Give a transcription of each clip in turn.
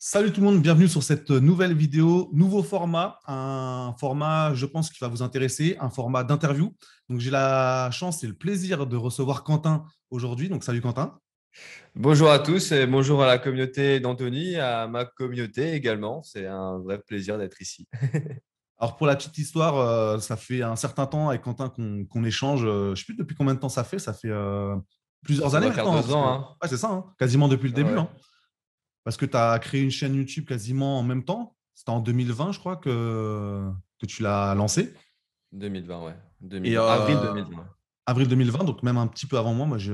Salut tout le monde, bienvenue sur cette nouvelle vidéo, nouveau format, un format je pense qui va vous intéresser, un format d'interview. Donc j'ai la chance et le plaisir de recevoir Quentin aujourd'hui. Donc salut Quentin. Bonjour à tous et bonjour à la communauté d'Anthony, à ma communauté également. C'est un vrai plaisir d'être ici. Alors pour la petite histoire, ça fait un certain temps avec Quentin qu'on échange. Je ne sais plus depuis combien de temps ça fait plusieurs Ça années doit faire maintenant, hein, deux parce que ans, hein. ouais, c'est ça, hein, quasiment depuis le Ah début, ouais, hein, parce que tu as créé une chaîne YouTube quasiment en même temps. C'était en 2020, je crois, que tu l'as lancé. 2020, ouais. Et 2020. Avril 2020. avril 2020, donc même un petit peu avant moi, j'ai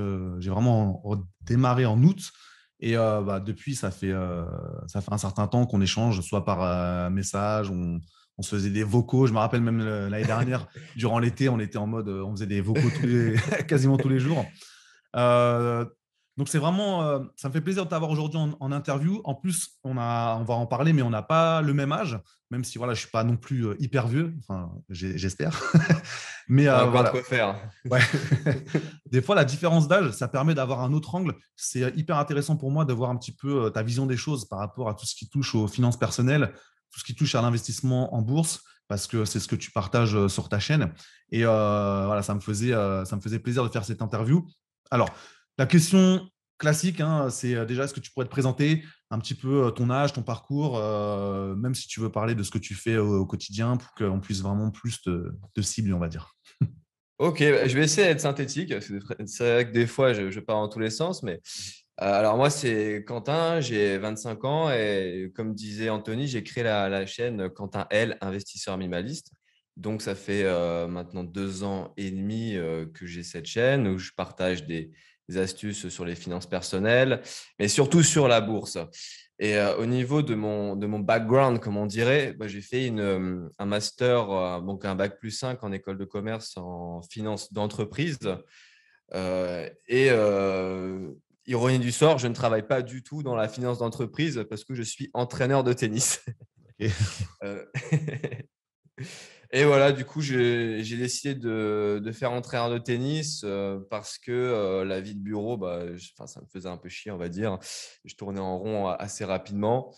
vraiment démarré en août. Et depuis, ça fait un certain temps qu'on échange, soit par message, on se faisait des vocaux. Je me rappelle même l'année dernière, durant l'été, on était en mode, on faisait des vocaux quasiment tous les jours. Euh, donc c'est vraiment, ça me fait plaisir de t'avoir aujourd'hui en interview. En plus, on va en parler, mais on n'a pas le même âge, même si voilà, je suis pas non plus hyper vieux, enfin j'espère. Mais T'as encore de voilà, quoi faire. ouais. Des fois, la différence d'âge, ça permet d'avoir un autre angle. C'est hyper intéressant pour moi de voir un petit peu ta vision des choses par rapport à tout ce qui touche aux finances personnelles, tout ce qui touche à l'investissement en bourse, parce que c'est ce que tu partages sur ta chaîne. Et voilà, ça me faisait plaisir de faire cette interview. Alors, la question classique, hein, c'est déjà, est-ce que tu pourrais te présenter un petit peu ton âge, ton parcours, même si tu veux parler de ce que tu fais au quotidien pour qu'on puisse vraiment plus te cibler, on va dire. Ok, bah, je vais essayer d'être synthétique, parce que c'est vrai que des fois, je pars dans tous les sens, mais alors moi, c'est Quentin, j'ai 25 ans et comme disait Anthony, j'ai créé la chaîne Quentin L, investisseur minimaliste. Donc, ça fait maintenant 2 ans et demi que j'ai cette chaîne où je partage des astuces sur les finances personnelles, mais surtout sur la bourse. Et au niveau de mon background, comme on dirait, bah, j'ai fait un master, donc un bac plus 5 en école de commerce en finance d'entreprise. Ironie du sort, je ne travaille pas du tout dans la finance d'entreprise parce que je suis entraîneur de tennis. Ok. Euh, Et voilà, du coup, j'ai décidé de faire entraîneur de tennis parce que la vie de bureau, bah, enfin, ça me faisait un peu chier, on va dire. Je tournais en rond assez rapidement.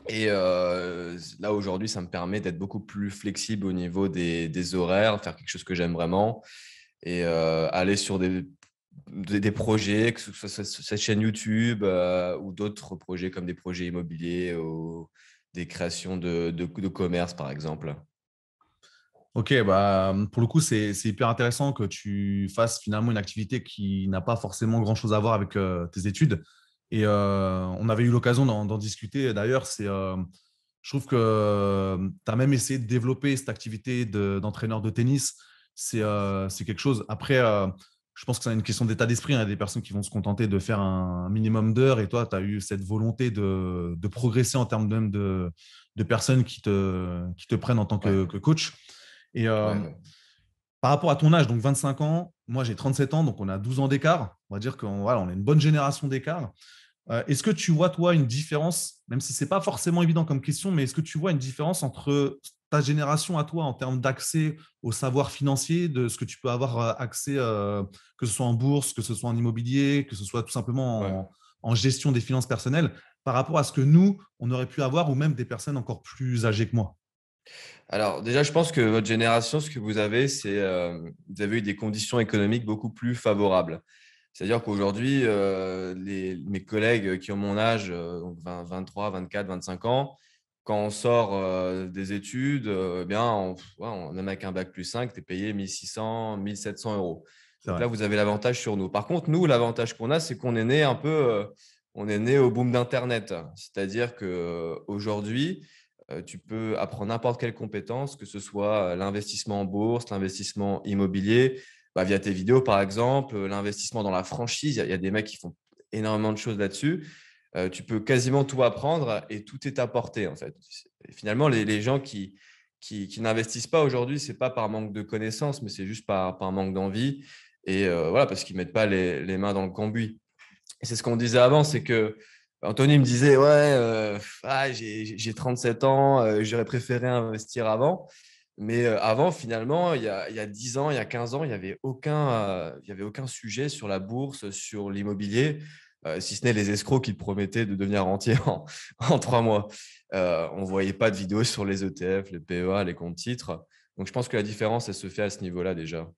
Et là, aujourd'hui, ça me permet d'être beaucoup plus flexible au niveau des horaires, faire quelque chose que j'aime vraiment et aller sur des projets, que ce soit cette chaîne YouTube ou d'autres projets comme des projets immobiliers ou des créations de commerce, par exemple. Ok, bah, pour le coup, c'est hyper intéressant que tu fasses finalement une activité qui n'a pas forcément grand-chose à voir avec tes études. Et on avait eu l'occasion d'en discuter. D'ailleurs, je trouve que tu as même essayé de développer cette activité d'entraîneur de tennis. C'est quelque chose. Après, je pense que c'est une question d'état d'esprit, hein. Il y a des personnes qui vont se contenter de faire un minimum d'heures. Et toi, tu as eu cette volonté de progresser en termes même de personnes qui te prennent en tant Ouais, que coach. Et ouais, ouais. par rapport à ton âge, donc 25 ans, moi j'ai 37 ans, donc on a 12 ans d'écart. On va dire qu'on voilà, on a une bonne génération d'écart. Est-ce que tu vois, toi, une différence, même si ce n'est pas forcément évident comme question, mais est-ce que tu vois une différence entre ta génération à toi en termes d'accès au savoir financier, de ce que tu peux avoir accès, que ce soit en bourse, que ce soit en immobilier, que ce soit tout Ouais. simplement en gestion des finances personnelles, par rapport à ce que nous, on aurait pu avoir, ou même des personnes encore plus âgées que moi? Alors déjà, je pense que votre génération, ce que vous avez, c'est vous avez eu des conditions économiques beaucoup plus favorables. C'est-à-dire qu'aujourd'hui, mes collègues qui ont mon âge, donc 20, 23, 24, 25 ans, quand on sort des études, eh bien, même avec un bac plus 5, tu es payé 1600, 1700 euros. C'est Donc vrai. là, vous avez l'avantage sur nous. Par contre, nous, l'avantage qu'on a, c'est qu'on est né un peu, on est né au boom d'Internet. C'est-à-dire qu'aujourd'hui, tu peux apprendre n'importe quelle compétence, que ce soit l'investissement en bourse, l'investissement immobilier, bah, via tes vidéos par exemple, l'investissement dans la franchise. Il y a des mecs qui font énormément de choses là-dessus. Tu peux quasiment tout apprendre et tout est à portée en fait. Et finalement, les gens qui n'investissent pas aujourd'hui, ce n'est pas par manque de connaissances, mais c'est juste par manque d'envie. Et voilà, parce qu'ils ne mettent pas les mains dans le cambouis. Et c'est ce qu'on disait avant, c'est que Anthony me disait, ouais, j'ai 37 ans, j'aurais préféré investir avant. Mais avant, finalement, il y a 10 ans, il y a 15 ans, il n'y avait aucun sujet sur la bourse, sur l'immobilier. si ce n'est les escrocs qui te promettaient de devenir rentier en 3 mois. On ne voyait pas de vidéos sur les ETF, les PEA, les comptes titres. Donc, je pense que la différence, elle se fait à ce niveau-là déjà.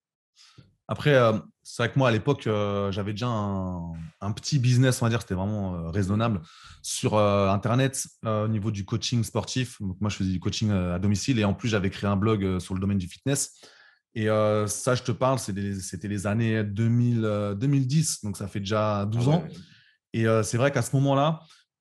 Après, c'est vrai que moi, à l'époque, j'avais déjà un petit business, on va dire, c'était vraiment raisonnable sur Internet au niveau du coaching sportif. Donc, moi, je faisais du coaching à domicile et en plus, j'avais créé un blog sur le domaine du fitness. Et ça, je te parle, c'était les années 2000, 2010, donc ça fait déjà Ah 12 ans. ouais. Et c'est vrai qu'à ce moment-là,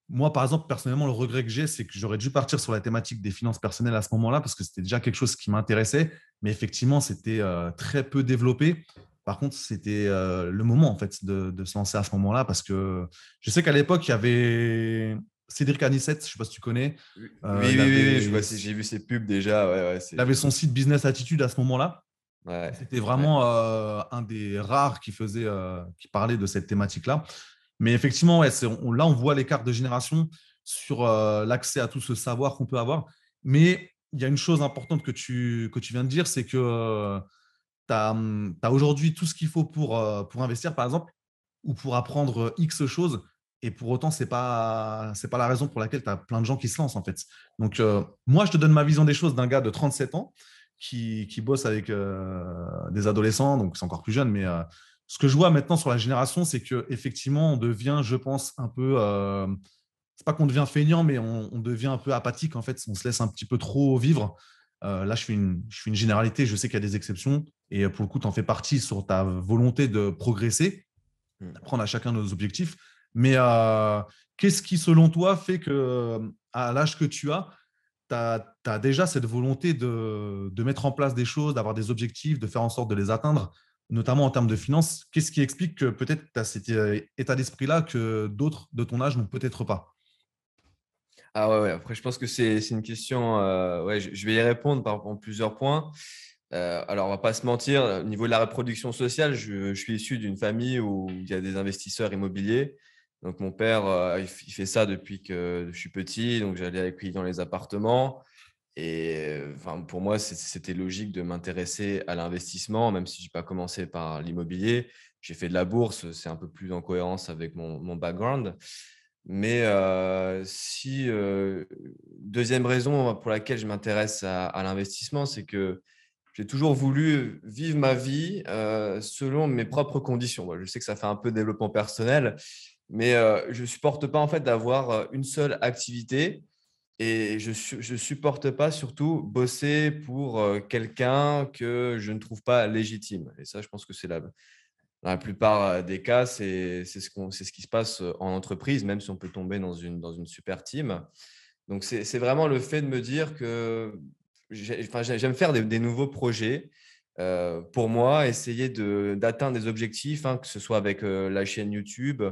moi, par exemple, personnellement, le regret que j'ai, c'est que j'aurais dû partir sur la thématique des finances personnelles à ce moment-là, parce que c'était déjà quelque chose qui m'intéressait, mais effectivement, c'était très peu développé. Par contre, c'était le moment, en fait, de se lancer à ce moment-là, parce que je sais qu'à l'époque, il y avait Cédric Anissette, je ne sais pas si tu connais, Oui, il oui, oui, oui, je avait, vois, j'ai vu ces pubs déjà. Ouais, ouais, il avait son site Business Attitude à ce moment-là. ouais, C'était ouais. vraiment un des rares qui parlait de cette thématique-là. Mais effectivement, ouais, là, on voit l'écart de génération sur l'accès à tout ce savoir qu'on peut avoir. Mais il y a une chose importante que tu viens de dire, c'est que tu as aujourd'hui tout ce qu'il faut pour investir, par exemple, ou pour apprendre X choses. Et pour autant, c'est pas la raison pour laquelle tu as plein de gens qui se lancent, en fait. Donc, moi, je te donne ma vision des choses d'un gars de 37 ans qui bosse avec des adolescents, donc c'est encore plus jeune, mais ce que je vois maintenant sur la génération, c'est qu'effectivement, on devient, je pense, un peu. C'est pas qu'on devient feignant, mais on devient un peu apathique. En fait, on se laisse un petit peu trop vivre. Là, je fais une généralité. Je sais qu'il y a des exceptions. Et pour le coup, tu en fais partie sur ta volonté de progresser, Hmm. d'apprendre à chacun nos objectifs. Mais qu'est-ce qui, selon toi, fait que à l'âge que tu as, tu as déjà cette volonté de mettre en place des choses, d'avoir des objectifs, de faire en sorte de les atteindre, notamment en termes de finances? Qu'est-ce qui explique que peut-être tu as cet état d'esprit-là que d'autres de ton âge n'ont peut-être pas? Ah ouais, ouais. Après, je pense que c'est une question. Ouais, je vais y répondre en plusieurs points. Alors, on va pas se mentir, au niveau de la reproduction sociale, je suis issu d'une famille où il y a des investisseurs immobiliers. Donc, mon père, il fait ça depuis que je suis petit. Donc, j'allais avec lui dans les appartements. Et enfin, pour moi, c'était logique de m'intéresser à l'investissement, même si je n'ai pas commencé par l'immobilier. J'ai fait de la bourse, c'est un peu plus en cohérence avec mon background. Mais deuxième raison pour laquelle je m'intéresse à l'investissement, c'est que j'ai toujours voulu vivre ma vie selon mes propres conditions. Moi, je sais que ça fait un peu développement personnel, mais je ne supporte pas en fait d'avoir une seule activité et je supporte pas surtout bosser pour quelqu'un que je ne trouve pas légitime. Et ça, je pense que c'est dans la plupart des cas, c'est ce qui se passe en entreprise, même si on peut tomber dans une super team. Donc, c'est vraiment le fait de me dire que enfin, j'aime faire des nouveaux projets pour moi, essayer d'atteindre des objectifs, hein, que ce soit avec la chaîne YouTube,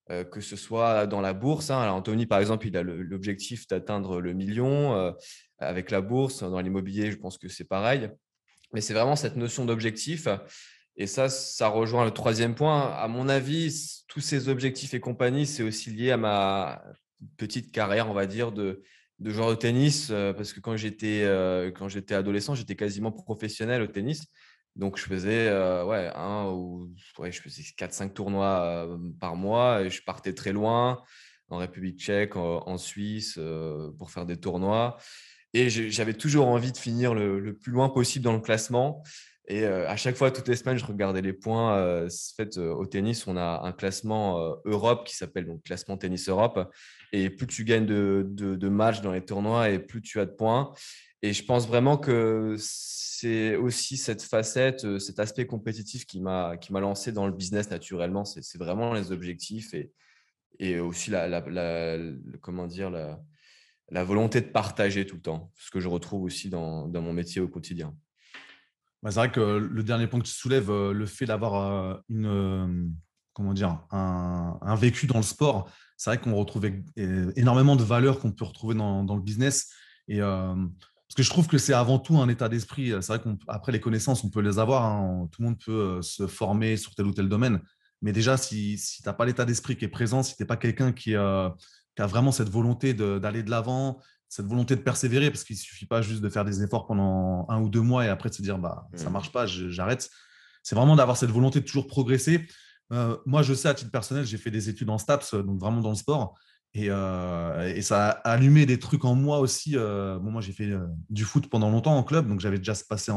que ce soit dans la bourse, hein. Alors, Anthony, par exemple, il a l'objectif d'atteindre le million avec la bourse. Dans l'immobilier, je pense que c'est pareil. Mais c'est vraiment cette notion d'objectif. Et ça rejoint le troisième point. À mon avis, tous ces objectifs et compagnie, c'est aussi lié à ma petite carrière, on va dire, de joueur de tennis. Parce que quand j'étais adolescent, j'étais quasiment professionnel au tennis. Donc, je faisais, je faisais 4-5 tournois par mois et je partais très loin, en République tchèque, en Suisse, pour faire des tournois. Et j'avais toujours envie de finir le plus loin possible dans le classement. Et à chaque fois, toutes les semaines, je regardais les points. En fait, au tennis, on a un classement Europe qui s'appelle donc classement tennis Europe. Et plus tu gagnes de matchs dans les tournois et plus tu as de points. Et je pense vraiment que c'est aussi cette facette, cet aspect compétitif qui m'a lancé dans le business naturellement. C'est vraiment les objectifs et aussi comment dire, la volonté de partager tout le temps, ce que je retrouve aussi dans mon métier au quotidien. Bah, c'est vrai que le dernier point que tu soulèves, le fait d'avoir comment dire, un vécu dans le sport, c'est vrai qu'on retrouve énormément de valeurs qu'on peut retrouver dans le business. Et, parce que je trouve que c'est avant tout un état d'esprit. C'est vrai qu'après, les connaissances, on peut les avoir, hein. Tout le monde peut se former sur tel ou tel domaine. Mais déjà, si tu n'as pas l'état d'esprit qui est présent, si tu n'es pas quelqu'un qui a vraiment cette volonté d'aller de l'avant, cette volonté de persévérer, parce qu'il ne suffit pas juste de faire des efforts pendant 1 ou 2 mois et après de se dire bah, ça ne Mm. marche pas, j'arrête. C'est vraiment d'avoir cette volonté de toujours progresser. Moi, je sais, à titre personnel, j'ai fait des études en STAPS, donc vraiment dans le sport. Et ça a allumé des trucs en moi aussi. Bon, moi, j'ai fait du foot pendant longtemps en club, donc j'avais déjà ce passé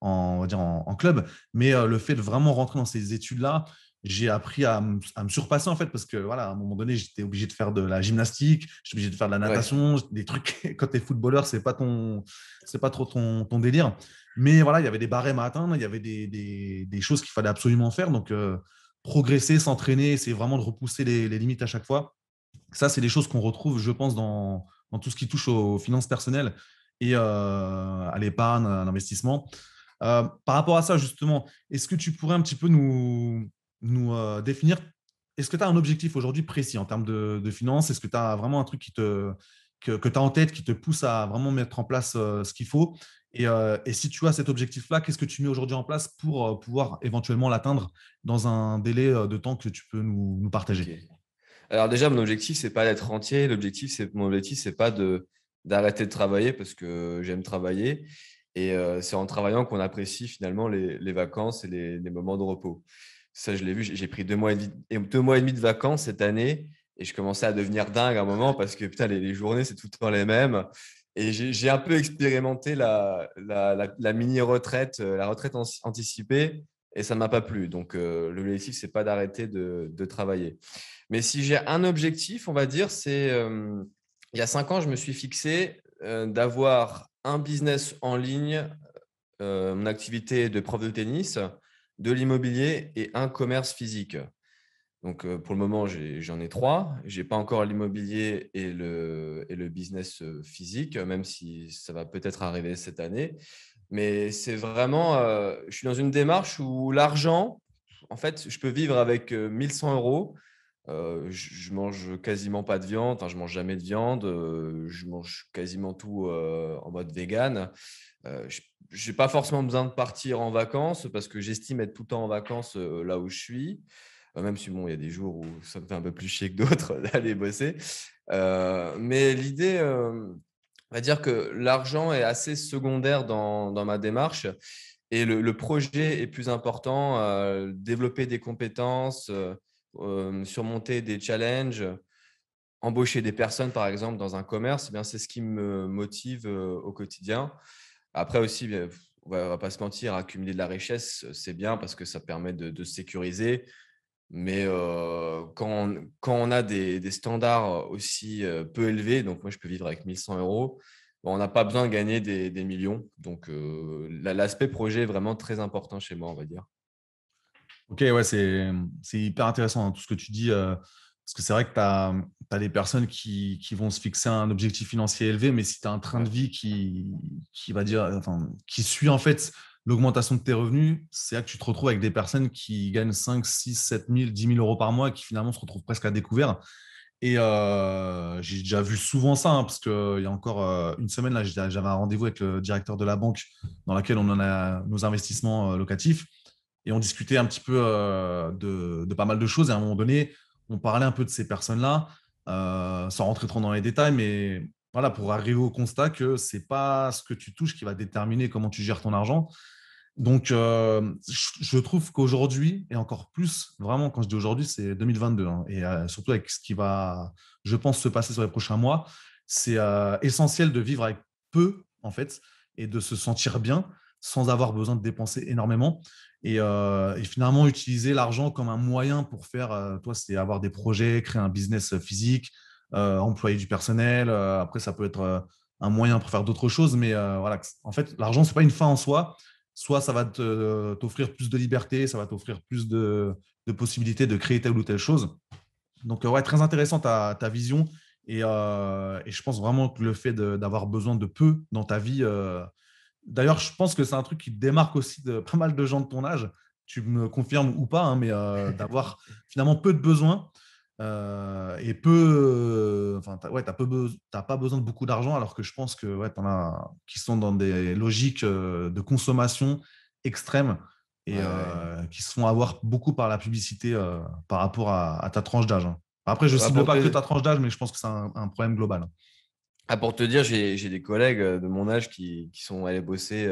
on va dire en club. Mais le fait de vraiment rentrer dans ces études-là, j'ai appris à me surpasser en fait, parce que voilà, à un moment donné, j'étais obligé de faire de la gymnastique, j'étais obligé de faire de la Ouais, natation, des trucs. Quand tu es footballeur, c'est pas trop ton délire. Mais voilà, il y avait des barèmes à atteindre, il y avait des choses qu'il fallait absolument faire. Donc, progresser, s'entraîner, c'est vraiment de repousser les limites à chaque fois. Ça, c'est des choses qu'on retrouve, je pense, dans tout ce qui touche aux finances personnelles et à l'épargne, à l'investissement. Par rapport à ça, justement, est-ce que tu pourrais un petit peu nous définir, est-ce que tu as un objectif aujourd'hui précis en termes de finances? Est-ce que tu as vraiment un truc que tu as en tête qui te pousse à vraiment mettre en place ce qu'il faut? Et si tu as cet objectif-là, qu'est-ce que tu mets aujourd'hui en place pour pouvoir éventuellement l'atteindre dans un délai de temps que tu peux nous ok. partager? Alors déjà, mon objectif, c'est pas d'être rentier. Mon objectif, c'est pas d'arrêter de travailler parce que j'aime travailler. Et c'est en travaillant qu'on apprécie finalement les vacances et les moments de repos. Ça, je l'ai vu. J'ai pris 2 mois et demi de vacances cette année et je commençais à devenir dingue à un moment parce que putain, les journées, c'est tout le temps les mêmes. Et j'ai un peu expérimenté la mini-retraite, la retraite anticipée et ça ne m'a pas plu. Donc, l'objectif, c'est pas d'arrêter de travailler. Mais si j'ai un objectif, on va dire, c'est il y a 5 ans, je me suis fixé d'avoir un business en ligne, mon activité de prof de tennis, de l'immobilier et un commerce physique. Donc, pour le moment, j'en ai 3. Je n'ai pas encore l'immobilier et le business physique, même si ça va peut-être arriver cette année. Mais c'est vraiment, je suis dans une démarche où l'argent, en fait, je peux vivre avec 1 100 euros. Je mange quasiment pas de viande, enfin, je mange jamais de viande. Je mange quasiment tout en mode vegan. Je n'ai pas forcément besoin de partir en vacances parce que j'estime être tout le temps en vacances là où je suis. Même si bon, il y a des jours où ça me fait un peu plus chier que d'autres d'aller bosser. Mais l'idée, on va dire que l'argent est assez secondaire dans ma démarche et le projet est plus important. Développer des compétences, surmonter des challenges, embaucher des personnes, par exemple, dans un commerce, eh bien, c'est ce qui me motive au quotidien. Après aussi, bien, on va pas se mentir, accumuler de la richesse, c'est bien parce que ça permet de se sécuriser. Mais quand on a des standards aussi peu élevés, donc moi, je peux vivre avec 1 100 euros, bon, on n'a pas besoin de gagner des millions. Donc, l'aspect projet est vraiment très important chez moi, on va dire. Ok, ouais, c'est hyper intéressant hein, tout ce que tu dis, parce que c'est vrai que tu as des personnes qui vont se fixer un objectif financier élevé, mais si tu as un train de Ouais, vie qui va dire, enfin, qui suit en fait l'augmentation de tes revenus, c'est là que tu te retrouves avec des personnes qui gagnent 5 6 7 000, 10 000 euros par mois et qui finalement se retrouvent presque à découvert. Et j'ai déjà vu souvent ça, hein, parce qu'il y a encore une semaine, là, j'avais un rendez-vous avec le directeur de la banque dans laquelle on en a nos investissements locatifs. Et on discutait un petit peu de pas mal de choses. Et à un moment donné, on parlait un peu de ces personnes-là, sans rentrer trop dans les détails, mais voilà, pour arriver au constat que c'est pas ce que tu touches qui va déterminer comment tu gères ton argent. Donc, je trouve qu'aujourd'hui, et encore plus, vraiment, quand je dis aujourd'hui, c'est 2022, hein, et surtout avec ce qui va, je pense, se passer sur les prochains mois, c'est essentiel de vivre avec peu, en fait, et de se sentir bien sans avoir besoin de dépenser énormément. Et finalement, utiliser l'argent comme un moyen pour faire, toi, c'est avoir des projets, créer un business physique, employer du personnel. Après, ça peut être un moyen pour faire d'autres choses, mais voilà, en fait, l'argent, c'est pas une fin en soi. Soit ça va t'offrir plus de liberté, ça va t'offrir plus de possibilités de créer telle ou telle chose. Donc, ouais, très intéressant ta vision. Et je pense vraiment que le fait d'avoir besoin de peu dans ta vie. D'ailleurs, je pense que c'est un truc qui te démarque aussi de pas mal de gens de ton âge. Tu me confirmes ou pas, hein, mais d'avoir finalement peu de besoins et peu. Enfin, ouais, t'as pas besoin de beaucoup d'argent, alors que je pense que ouais, t'en as qui sont dans des logiques de consommation extrême et ouais, ouais. qui se font avoir beaucoup par la publicité par rapport à ta tranche d'âge, hein. Après, je Ouais, cible pour pas que te, ta tranche d'âge, mais je pense que c'est un problème global, hein. pour te dire, j'ai des collègues de mon âge qui sont allés bosser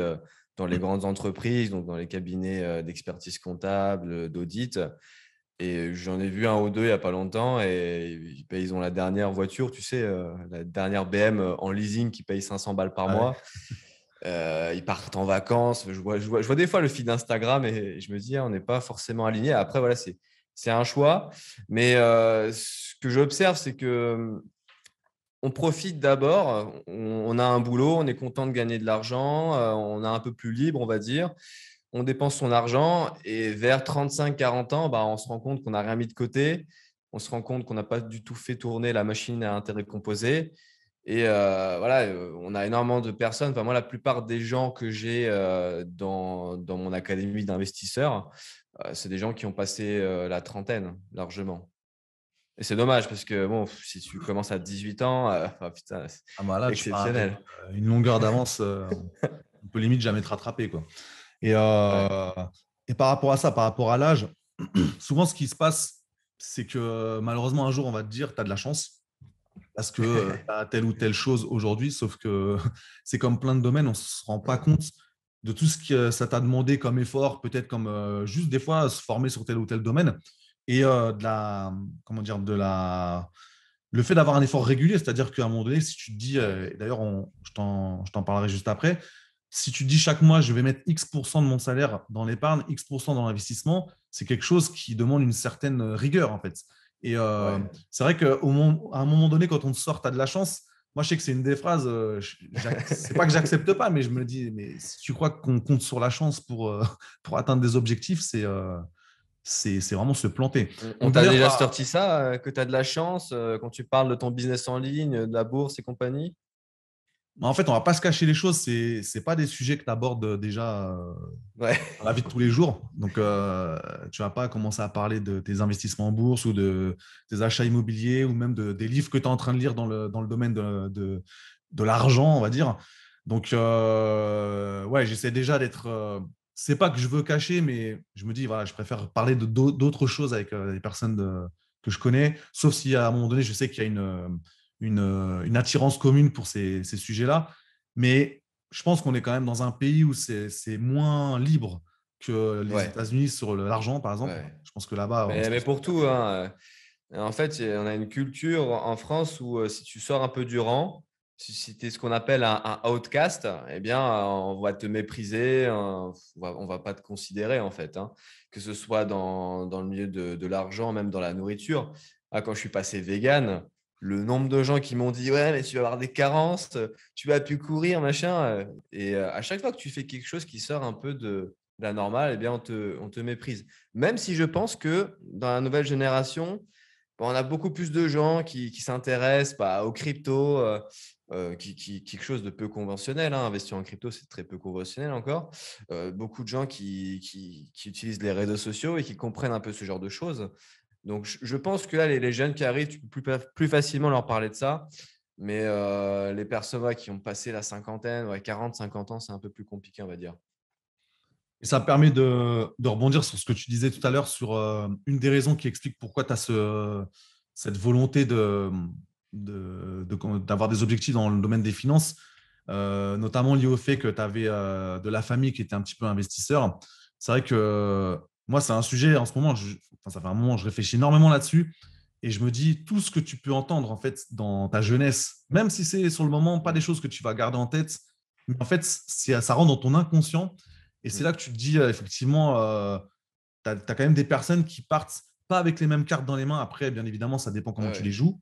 dans les grandes entreprises, donc dans les cabinets d'expertise comptable, d'audit. Et j'en ai vu un ou deux il n'y a pas longtemps et ben, ils ont la dernière voiture, tu sais, la dernière BM en leasing qui paye 500 balles par Ah ouais. mois. Ils partent en vacances. Je vois des fois le feed Instagram et je me dis, ah, on n'est pas forcément aligné. Après, voilà, c'est un choix. Mais ce que j'observe, c'est que on profite d'abord, on a un boulot, on est content de gagner de l'argent, on est un peu plus libre, on va dire. On dépense son argent et vers 35-40 ans, bah, on se rend compte qu'on n'a rien mis de côté. On se rend compte qu'on n'a pas du tout fait tourner la machine à intérêt composé. Et voilà, on a énormément de personnes. Enfin, moi, la plupart des gens que j'ai dans mon académie d'investisseurs, c'est des gens qui ont passé la trentaine largement. Et c'est dommage parce que bon, si tu commences à 18 ans, ah, putain, c'est Ah bah là, tu pars avec exceptionnel. une longueur d'avance, on peut limite jamais te rattraper, quoi. Et, Ouais, et par rapport à ça, par rapport à l'âge, souvent ce qui se passe, c'est que malheureusement un jour on va te dire tu as de la chance parce que tu as telle ou telle chose aujourd'hui, sauf que c'est comme plein de domaines, on ne se rend pas compte de tout ce que ça t'a demandé comme effort, peut-être comme juste des fois se former sur tel ou tel domaine et de la, comment dire, le fait d'avoir un effort régulier, c'est-à-dire qu'à un moment donné, si tu te dis, ouais, et d'ailleurs je t'en parlerai juste après, si tu te dis chaque mois je vais mettre X% de mon salaire dans l'épargne, X% dans l'investissement, c'est quelque chose qui demande une certaine rigueur en fait. Et ouais. c'est vrai qu'à un moment donné, quand on te sort, tu as de la chance. Moi, je sais que c'est une des phrases, c'est pas que j'accepte pas, mais je me dis, mais si tu crois qu'on compte sur la chance pour atteindre des objectifs, c'est vraiment se planter. On Donc t'a d'ailleurs, déjà sorti ça, que tu as de la chance quand tu parles de ton business en ligne, de la bourse et compagnie? en fait, on va pas se cacher les choses, c'est pas des sujets que tu abordes déjà Ouais, dans la vie de tous les jours. Donc, tu vas pas commencer à parler de tes investissements en bourse ou de tes achats immobiliers ou même des livres que tu es en train de lire dans le domaine de l'argent, on va dire. Donc, ouais, j'essaie déjà d'être. C'est pas que je veux cacher, mais je me dis, voilà, je préfère parler d'autres choses avec les personnes que je connais, sauf si à un moment donné, je sais qu'il y a une attirance commune pour ces sujets-là. Mais je pense qu'on est quand même dans un pays où c'est moins libre que les ouais, États-Unis sur l'argent, par exemple. ouais. Je pense que là-bas, on se Mais pose pour pas de tout, questions. hein, en fait, on a une culture en France où si tu sors un peu du rang, si tu es ce qu'on appelle un outcast, eh bien, on va te mépriser, on va pas te considérer, en fait, hein. Que ce soit dans le milieu de l'argent, même dans la nourriture. Ah, quand je suis passé vegan, le nombre de gens qui m'ont dit, ouais, mais tu vas avoir des carences, tu vas plus courir, machin. Et à chaque fois que tu fais quelque chose qui sort un peu de la normale, eh bien, on te méprise. Même si je pense que dans la nouvelle génération, bon, on a beaucoup plus de gens qui s'intéressent aux cryptos, quelque chose de peu conventionnel, hein. Investir en crypto, c'est très peu conventionnel encore. Beaucoup de gens qui utilisent les réseaux sociaux et qui comprennent un peu ce genre de choses. Donc, je pense que là, les jeunes qui arrivent, tu peux plus facilement leur parler de ça. Mais les personnes qui ont passé la cinquantaine, 40, 50 ans, c'est un peu plus compliqué, on va dire. Et ça me permet de rebondir sur ce que tu disais tout à l'heure, sur une des raisons qui explique pourquoi tu as cette volonté d'avoir des objectifs dans le domaine des finances, notamment lié au fait que tu avais de la famille qui était un petit peu investisseur. C'est vrai que moi, c'est un sujet en ce moment, enfin, ça fait un moment, je réfléchis énormément là-dessus. Et je me dis, tout ce que tu peux entendre en fait dans ta jeunesse, même si c'est sur le moment pas des Mm. choses que tu vas garder en tête, mais en fait, ça rentre dans ton inconscient. Et c'est Mm. là que tu te dis, effectivement, tu as, quand même des personnes qui partent pas avec les mêmes cartes dans les mains. Après, bien évidemment, ça dépend Ouais, comment tu les ouais. joues.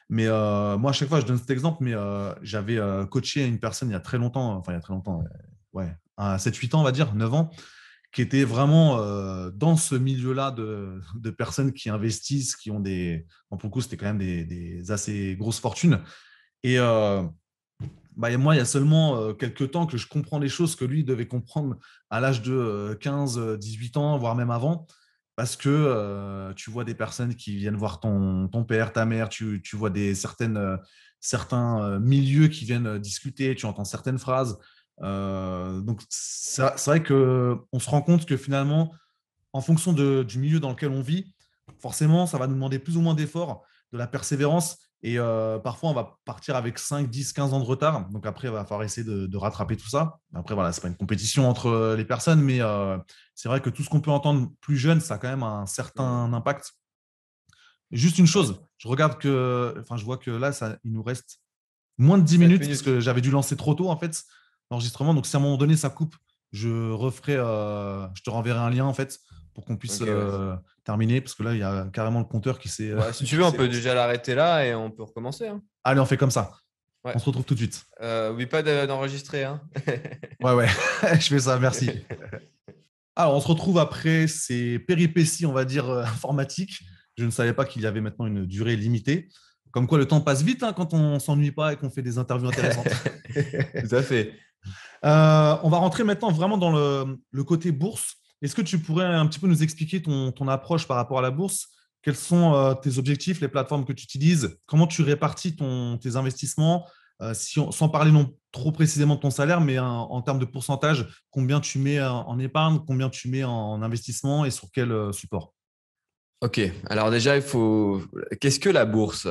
Mais moi, à chaque fois, je donne cet exemple, mais j'avais coaché une personne il y a très longtemps, enfin, il y a très longtemps, ouais, à 7-8 ans, on va dire, 9 ans, qui était vraiment dans ce milieu-là de personnes qui investissent, qui ont des. Bon, pour le coup, c'était quand même des assez grosses fortunes. Et bah, moi, il y a seulement quelques temps que je comprends les choses que lui devait comprendre à l'âge de 15, 18 ans, voire même avant, parce que tu vois des personnes qui viennent voir ton père, ta mère, tu vois certains milieux qui viennent discuter, tu entends certaines phrases. Donc, c'est vrai qu'on se rend compte que finalement, en fonction du milieu dans lequel on vit, forcément, ça va nous demander plus ou moins d'efforts, de la persévérance. Et parfois, on va partir avec 5, 10, 15 ans de retard. Donc après, il va falloir essayer de rattraper tout ça. Après, voilà, ce n'est pas une compétition entre les personnes, mais c'est vrai que tout ce qu'on peut entendre plus jeune, ça a quand même un certain impact. Juste une Ouais. chose, je vois que là, il nous reste moins de 10 7 minutes parce minutes. que j'avais dû lancer trop tôt, en fait, l'enregistrement. Donc, si à un moment donné, ça coupe, je te renverrai un lien, en fait, pour qu'on puisse Ok, ouais. terminer. Parce que là, il y a carrément le compteur qui s'est Bah, si tu qui veux, on s'est peut lancé. déjà l'arrêter là et on peut recommencer, hein. Allez, on fait comme ça. Ouais. On se retrouve tout de suite. Oublie pas d'enregistrer, hein. Ouais, ouais, je fais ça, merci. Alors, on se retrouve après ces péripéties, on va dire, informatiques. Je ne savais pas qu'il y avait maintenant une durée limitée. Comme quoi, le temps passe vite hein, quand on ne s'ennuie pas et qu'on fait des interviews intéressantes. Tout à fait. On va rentrer maintenant vraiment dans le côté bourse. Est-ce que tu pourrais un petit peu nous expliquer ton approche par rapport à la bourse? Quels sont tes objectifs, les plateformes que tu utilises? Comment tu répartis tes investissements? Sans parler non trop précisément de ton salaire, mais en termes de pourcentage, combien tu mets en épargne, combien tu mets en investissement et sur quel support? Ok, alors déjà, Qu'est-ce que la bourse?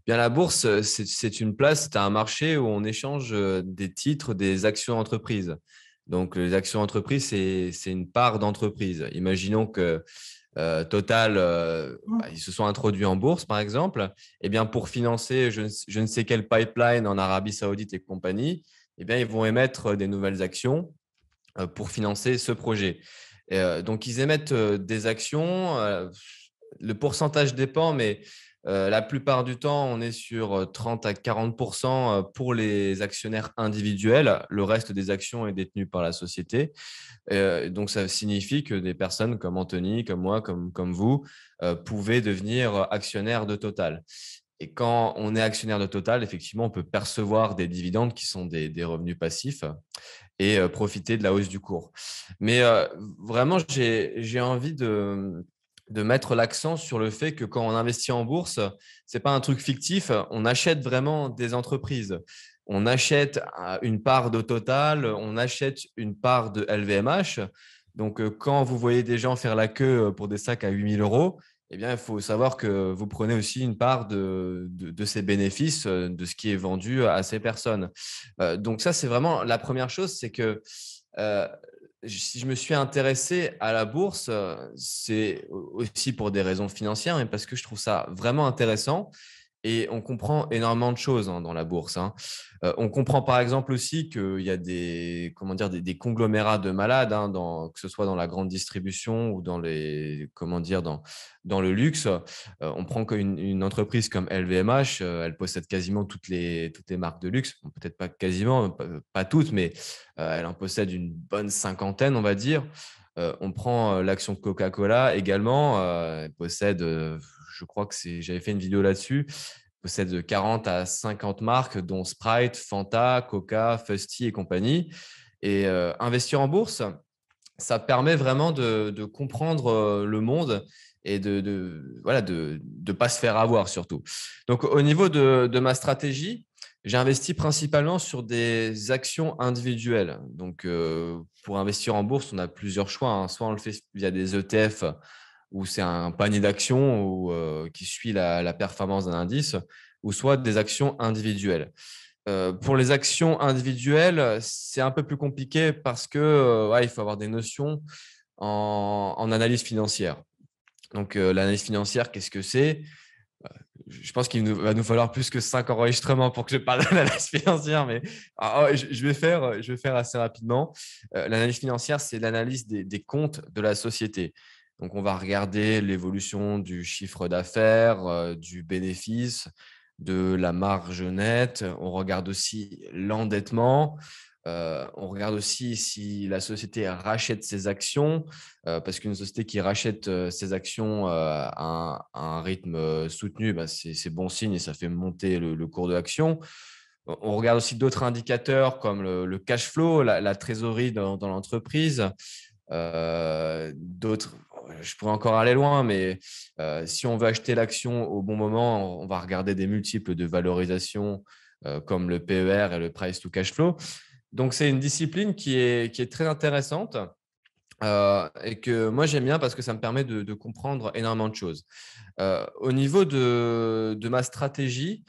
Bien, la bourse, c'est une place, c'est un marché où on échange des titres, des actions d'entreprise. Donc, les actions d'entreprise, c'est une part d'entreprise. Imaginons que Total, ils se sont introduits en bourse, par exemple. Eh bien, pour financer je ne sais quel pipeline en Arabie Saoudite et compagnie, eh bien, ils vont émettre des nouvelles actions pour financer ce projet. Donc, ils émettent des actions. Le pourcentage dépend, mais la plupart du temps, on est sur 30 à 40 pour les actionnaires individuels. Le reste des actions est détenu par la société. Donc, ça signifie que des personnes comme Anthony, comme moi, comme vous, pouvaient devenir actionnaires de Total. Et quand on est actionnaire de Total, effectivement, on peut percevoir des dividendes qui sont des revenus passifs et profiter de la hausse du cours. Mais vraiment, j'ai envie de mettre l'accent sur le fait que quand on investit en bourse, ce n'est pas un truc fictif, on achète vraiment des entreprises. On achète une part de Total, on achète une part de LVMH. Donc, quand vous voyez des gens faire la queue pour des sacs à 8 000 euros, eh bien, il faut savoir que vous prenez aussi une part de ces bénéfices, de ce qui est vendu à ces personnes. Donc ça, c'est vraiment la première chose, c'est que euh, si je me suis intéressé à la bourse, c'est aussi pour des raisons financières, mais parce que je trouve ça vraiment intéressant. Et on comprend énormément de choses dans la bourse, hein. On comprend par exemple aussi qu'il y a comment dire, des conglomérats de malades, hein, que ce soit dans la grande distribution ou comment dire, dans le luxe. On prend une entreprise comme LVMH, elle possède quasiment toutes les marques de luxe. Bon, peut-être pas quasiment, pas toutes, mais elle en possède une bonne cinquantaine, on va dire. On prend l'action Coca-Cola également. Elle possède, je crois que j'avais fait une vidéo là-dessus, possède de 40 à 50 marques, dont Sprite, Fanta, Coca, Fusty et compagnie. Et investir en bourse, ça permet vraiment de comprendre le monde et voilà, de pas se faire avoir surtout. Donc, au niveau de ma stratégie, j'ai investi principalement sur des actions individuelles. Donc, pour investir en bourse, on a plusieurs choix, hein. Soit on le fait via des ETF où c'est un panier d'actions qui suit la performance d'un indice, ou soit des actions individuelles. Pour les actions individuelles, c'est un peu plus compliqué parce que ouais, il faut avoir des notions en analyse financière. Donc, l'analyse financière, qu'est-ce que c'est? Je pense va nous falloir plus que 5 enregistrements pour que je parle d'analyse financière, mais je vais faire assez rapidement. L'analyse financière, c'est l'analyse des comptes de la société. Donc, on va regarder l'évolution du chiffre d'affaires, du bénéfice, de la marge nette. On regarde aussi l'endettement. On regarde aussi si la société rachète ses actions, parce qu'une société qui rachète ses actions à un rythme soutenu, bah, c'est bon signe et ça fait monter le cours de l'action. On regarde aussi d'autres indicateurs comme le cash flow, la trésorerie dans l'entreprise. D'autres, je pourrais encore aller loin, mais si on veut acheter l'action au bon moment, on va regarder des multiples de valorisation comme le PER et le price to cash flow. Donc, c'est une discipline qui est très intéressante. et que moi, j'aime bien parce que ça me permet de comprendre énormément de choses. Au niveau de ma stratégie,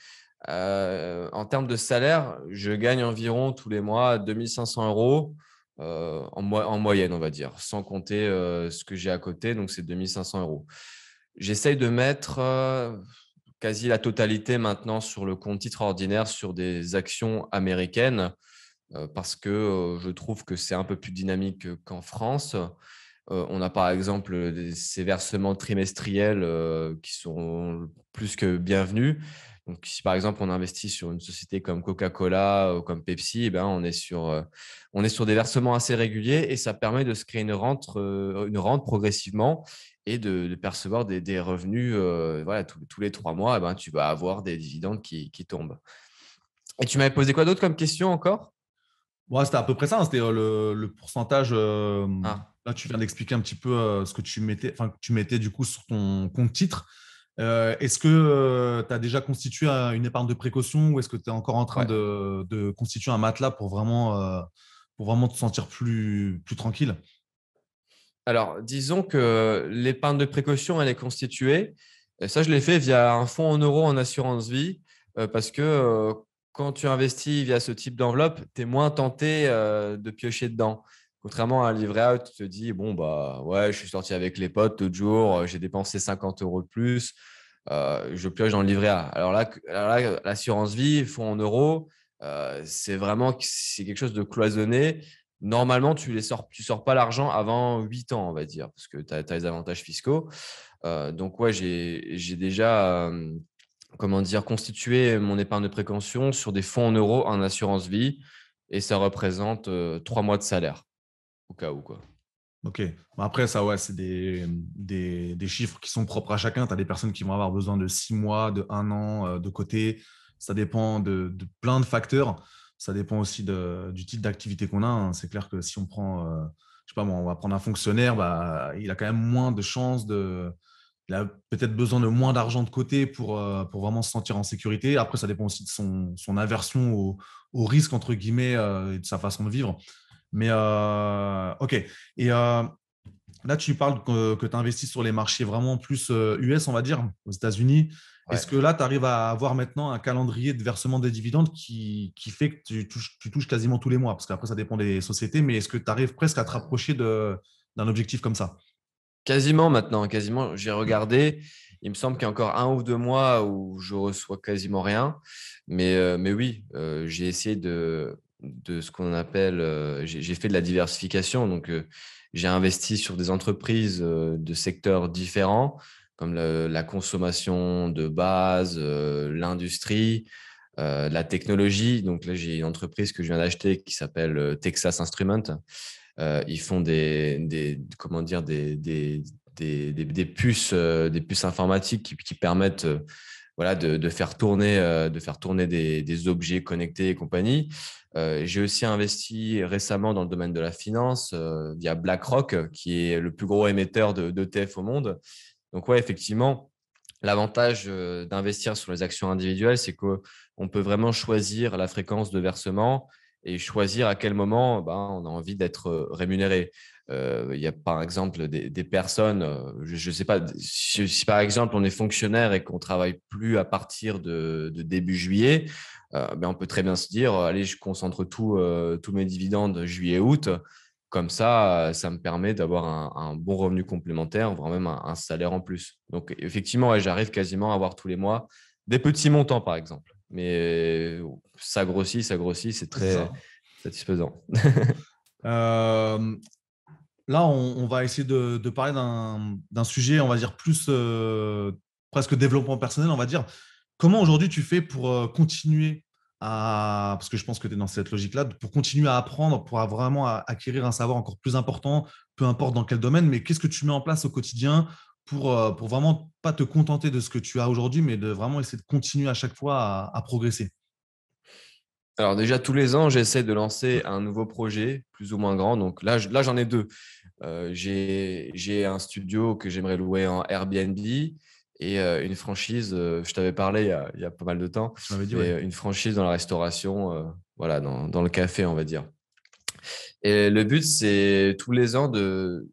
en termes de salaire, je gagne environ tous les mois 2 500 euros en moyenne, on va dire, sans compter ce que j'ai à côté. Donc, c'est 2 500 euros. J'essaye de mettre quasi la totalité maintenant sur le compte titre ordinaire sur des actions américaines parce que je trouve que c'est un peu plus dynamique qu'en France. On a par exemple ces versements trimestriels qui sont plus que bienvenus. Donc, si par exemple on investit sur une société comme Coca-Cola ou comme Pepsi, eh ben, on est sur des versements assez réguliers et ça permet de se créer une rente progressivement et de percevoir des revenus. Voilà, tous les 3 mois, eh ben, tu vas avoir des dividendes qui tombent. Et tu m'avais posé quoi d'autre comme question encore? Ouais, c'était à peu près ça, hein. C'était le pourcentage. Ah. Là, tu viens d'expliquer un petit peu ce que tu mettais, enfin, que tu mettais du coup sur ton compte titre. Est-ce que tu as déjà constitué une épargne de précaution ou est-ce que tu es encore en train Ouais. de constituer un matelas pour vraiment te sentir plus tranquille? Alors, disons que l'épargne de précaution, elle est constituée. Et ça, je l'ai fait via un fonds en euros en assurance vie parce que quand tu investis via ce type d'enveloppe, tu es moins tenté de piocher dedans. Contrairement à un livret A, tu te dis, bon, bah ouais, je suis sorti avec les potes l'autre jour, j'ai dépensé 50 euros de plus, je pioche dans le livret A. Alors là, l'assurance vie, fonds en euros, c'est quelque chose de cloisonné. Normalement, tu sors pas l'argent avant 8 ans, on va dire, parce que tu as les avantages fiscaux. Donc, ouais, j'ai déjà comment dire, constitué mon épargne de précaution sur des fonds en euros en assurance vie et ça représente 3 mois de salaire, au cas où, quoi. Ok. Bon, après, ça, ouais, c'est des chiffres qui sont propres à chacun. Tu as des personnes qui vont avoir besoin de 6 mois, de 1 an de côté. Ça dépend de plein de facteurs. Ça dépend aussi du type d'activité qu'on a, hein. C'est clair que si on prend, je sais pas moi, on va prendre un fonctionnaire, bah, il a quand même moins de chances il a peut-être besoin de moins d'argent de côté pour vraiment se sentir en sécurité. Après, ça dépend aussi de son aversion au risque, entre guillemets, et de sa façon de vivre. Mais ok. Et là, tu parles que tu investis sur les marchés vraiment plus US, on va dire, aux États-Unis. Ouais. Est-ce que là, tu arrives à avoir maintenant un calendrier de versement des dividendes qui fait que tu touches quasiment tous les mois? Parce qu'après, ça dépend des sociétés, mais est-ce que tu arrives presque à te rapprocher d'un objectif comme ça? Quasiment maintenant, quasiment. J'ai regardé. Il me semble qu'il y a encore 1 ou 2 mois où je reçois quasiment rien. Mais oui, j'ai essayé de ce qu'on appelle, j'ai fait de la diversification. Donc, j'ai investi sur des entreprises de secteurs différents, comme la consommation de base, l'industrie, la technologie. Donc là, j'ai une entreprise que je viens d'acheter qui s'appelle Texas Instruments. Ils font comment dire, des puces informatiques qui permettent voilà, de faire tourner des objets connectés et compagnie. J'ai aussi investi récemment dans le domaine de la finance via BlackRock, qui est le plus gros émetteur d'ETF au monde. Donc, ouais, effectivement, l'avantage d'investir sur les actions individuelles, c'est qu'on peut vraiment choisir la fréquence de versement et choisir à quel moment ben, on a envie d'être rémunéré. Il y a par exemple des personnes, je ne sais pas, si par exemple on est fonctionnaire et qu'on ne travaille plus à partir de début juillet, ben, on peut très bien se dire, allez, je concentre tous mes dividendes juillet-août. Comme ça me permet d'avoir un bon revenu complémentaire, voire même un salaire en plus. Donc, effectivement, ouais, j'arrive quasiment à avoir tous les mois des petits montants, par exemple. Mais ça grossit, c'est C'est très ça. satisfaisant. Euh, Là, on va essayer de parler d'un sujet, on va dire, plus presque développement personnel, on va dire. Comment aujourd'hui tu fais pour continuer parce que je pense que tu es dans cette logique-là, pour continuer à apprendre, pour vraiment acquérir un savoir encore plus important, peu importe dans quel domaine, mais qu'est-ce que tu mets en place au quotidien pour vraiment pas te contenter de ce que tu as aujourd'hui, mais de vraiment essayer de continuer à chaque fois à progresser? Alors déjà, tous les ans, j'essaie de lancer un nouveau projet, plus ou moins grand. Donc là j'en ai deux. J'ai un studio que j'aimerais louer en Airbnb et une franchise, je t'avais parlé il y a pas mal de temps, Tu m'avais dit, ouais. mais une franchise dans la restauration, voilà, dans le café, on va dire. Et le but, c'est tous les ans de.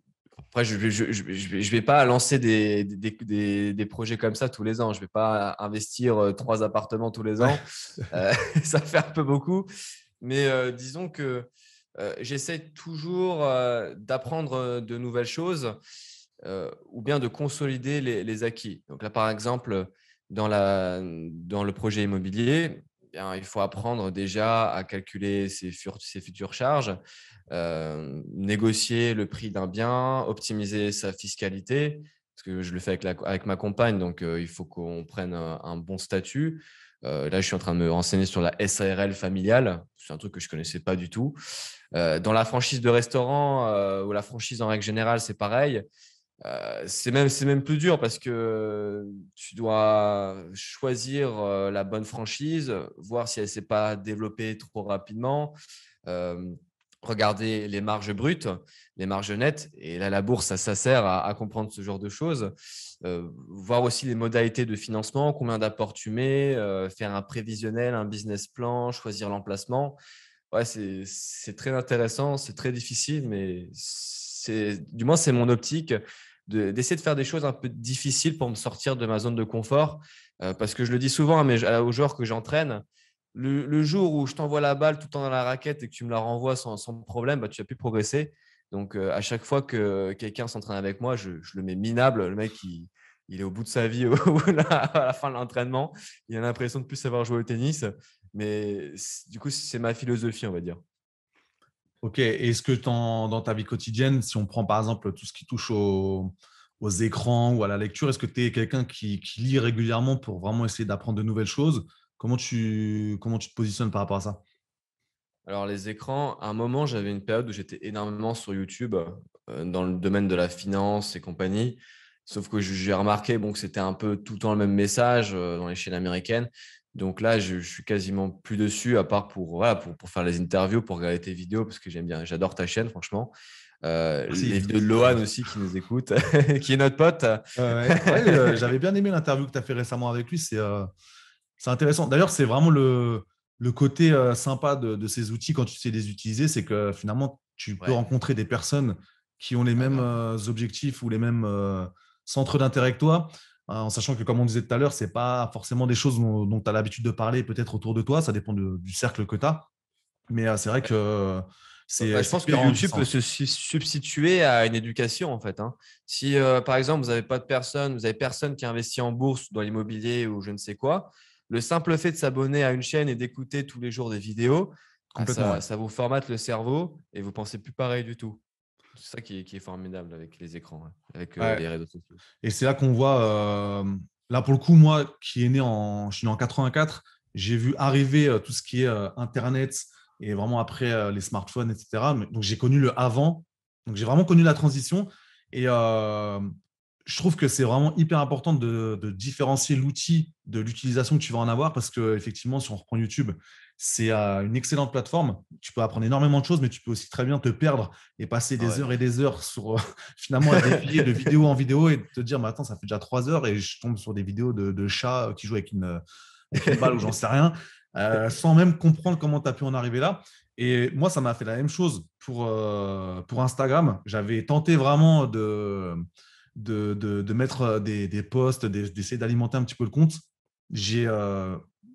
Après, je vais pas lancer des projets comme ça tous les ans. Je vais pas investir 3 appartements tous les Ouais. ans. Euh, ça fait un peu beaucoup. Mais disons que j'essaie toujours d'apprendre de nouvelles choses ou bien de consolider les acquis. Donc là, par exemple, dans le projet immobilier, bien, il faut apprendre déjà à calculer ses futures charges, négocier le prix d'un bien, optimiser sa fiscalité, parce que je le fais avec ma compagne, donc il faut qu'on prenne un bon statut. Là, je suis en train de me renseigner sur la SARL familiale. C'est un truc que je ne connaissais pas du tout. Dans la franchise de restaurant ou la franchise en règle générale, c'est pareil. C'est même plus dur parce que tu dois choisir la bonne franchise, voir si elle ne s'est pas développée trop rapidement, euh, regarder les marges brutes, les marges nettes. Et là, la bourse, ça sert à comprendre ce genre de choses. Voir aussi les modalités de financement, combien d'apports tu mets, faire un prévisionnel, un business plan, choisir l'emplacement. Ouais, c'est très intéressant, c'est très difficile, mais du moins, c'est mon optique d'essayer de faire des choses un peu difficiles pour me sortir de ma zone de confort. Parce que je le dis souvent aux joueurs que j'entraîne, le jour où je t'envoie la balle tout le temps dans la raquette et que tu me la renvoies sans problème, bah, tu n'as plus progressé. Donc, à chaque fois que quelqu'un s'entraîne avec moi, je le mets minable. Le mec, il est au bout de sa vie à la fin de l'entraînement. Il a l'impression de plus savoir jouer au tennis. Mais du coup, c'est ma philosophie, on va dire. Ok, est-ce que dans ta vie quotidienne, si on prend par exemple tout ce qui touche aux écrans ou à la lecture, est-ce que tu es quelqu'un qui lit régulièrement pour vraiment essayer d'apprendre de nouvelles choses? Comment tu te positionnes par rapport à ça? Alors, les écrans, à un moment, j'avais une période où j'étais énormément sur YouTube dans le domaine de la finance et compagnie. Sauf que j'ai remarqué bon, que c'était un peu tout le temps le même message dans les chaînes américaines. Donc là, je suis quasiment plus dessus, à part voilà, pour faire les interviews, pour regarder tes vidéos, parce que j'aime bien, j'adore ta chaîne, franchement. Merci. Les vidéos de Lohan aussi qui nous écoute, qui est notre pote. Ouais, j'avais bien aimé l'interview que tu as fait récemment avec lui. C'est intéressant. D'ailleurs, c'est vraiment le côté sympa de ces outils quand tu sais les utiliser, c'est que finalement, tu peux Ouais, rencontrer des personnes qui ont les ah, mêmes grave. objectifs ou les mêmes centres d'intérêt que toi, en sachant que, comme on disait tout à l'heure, c'est pas forcément des choses dont tu as l'habitude de parler peut-être autour de toi, ça dépend du cercle que tu as. Mais c'est vrai que Bah, je c'est pense que hyper YouTube peut enrichissant. se substituer à une éducation, en fait, hein. Si, par exemple, vous avez personne qui investit en bourse, dans l'immobilier ou je ne sais quoi, le simple fait de s'abonner à une chaîne et d'écouter tous les jours des vidéos, ah, Complètement, ouais. ça vous formate le cerveau et vous pensez plus pareil du tout. C'est ça qui est formidable avec les écrans, hein, avec Ouais. les réseaux sociaux. Et c'est là qu'on voit, là pour le coup, moi qui est né je suis né en 84, j'ai vu arriver tout ce qui est Internet et vraiment après les smartphones, etc. Donc j'ai connu le avant, donc j'ai vraiment connu la transition. Et je trouve que c'est vraiment hyper important de différencier l'outil de l'utilisation que tu vas en avoir parce que effectivement, si on reprend YouTube, c'est une excellente plateforme. Tu peux apprendre énormément de choses, mais tu peux aussi très bien te perdre et passer Ah des ouais. heures et des heures sur finalement à défiler de vidéo en vidéo et te dire, mais attends, ça fait déjà 3 heures et je tombe sur des vidéos de chats qui jouent avec une balle ou j'en sais rien, sans même comprendre comment tu as pu en arriver là. Et moi, ça m'a fait la même chose pour Instagram. J'avais tenté vraiment de mettre des posts, d'essayer d'alimenter un petit peu le compte. J'ai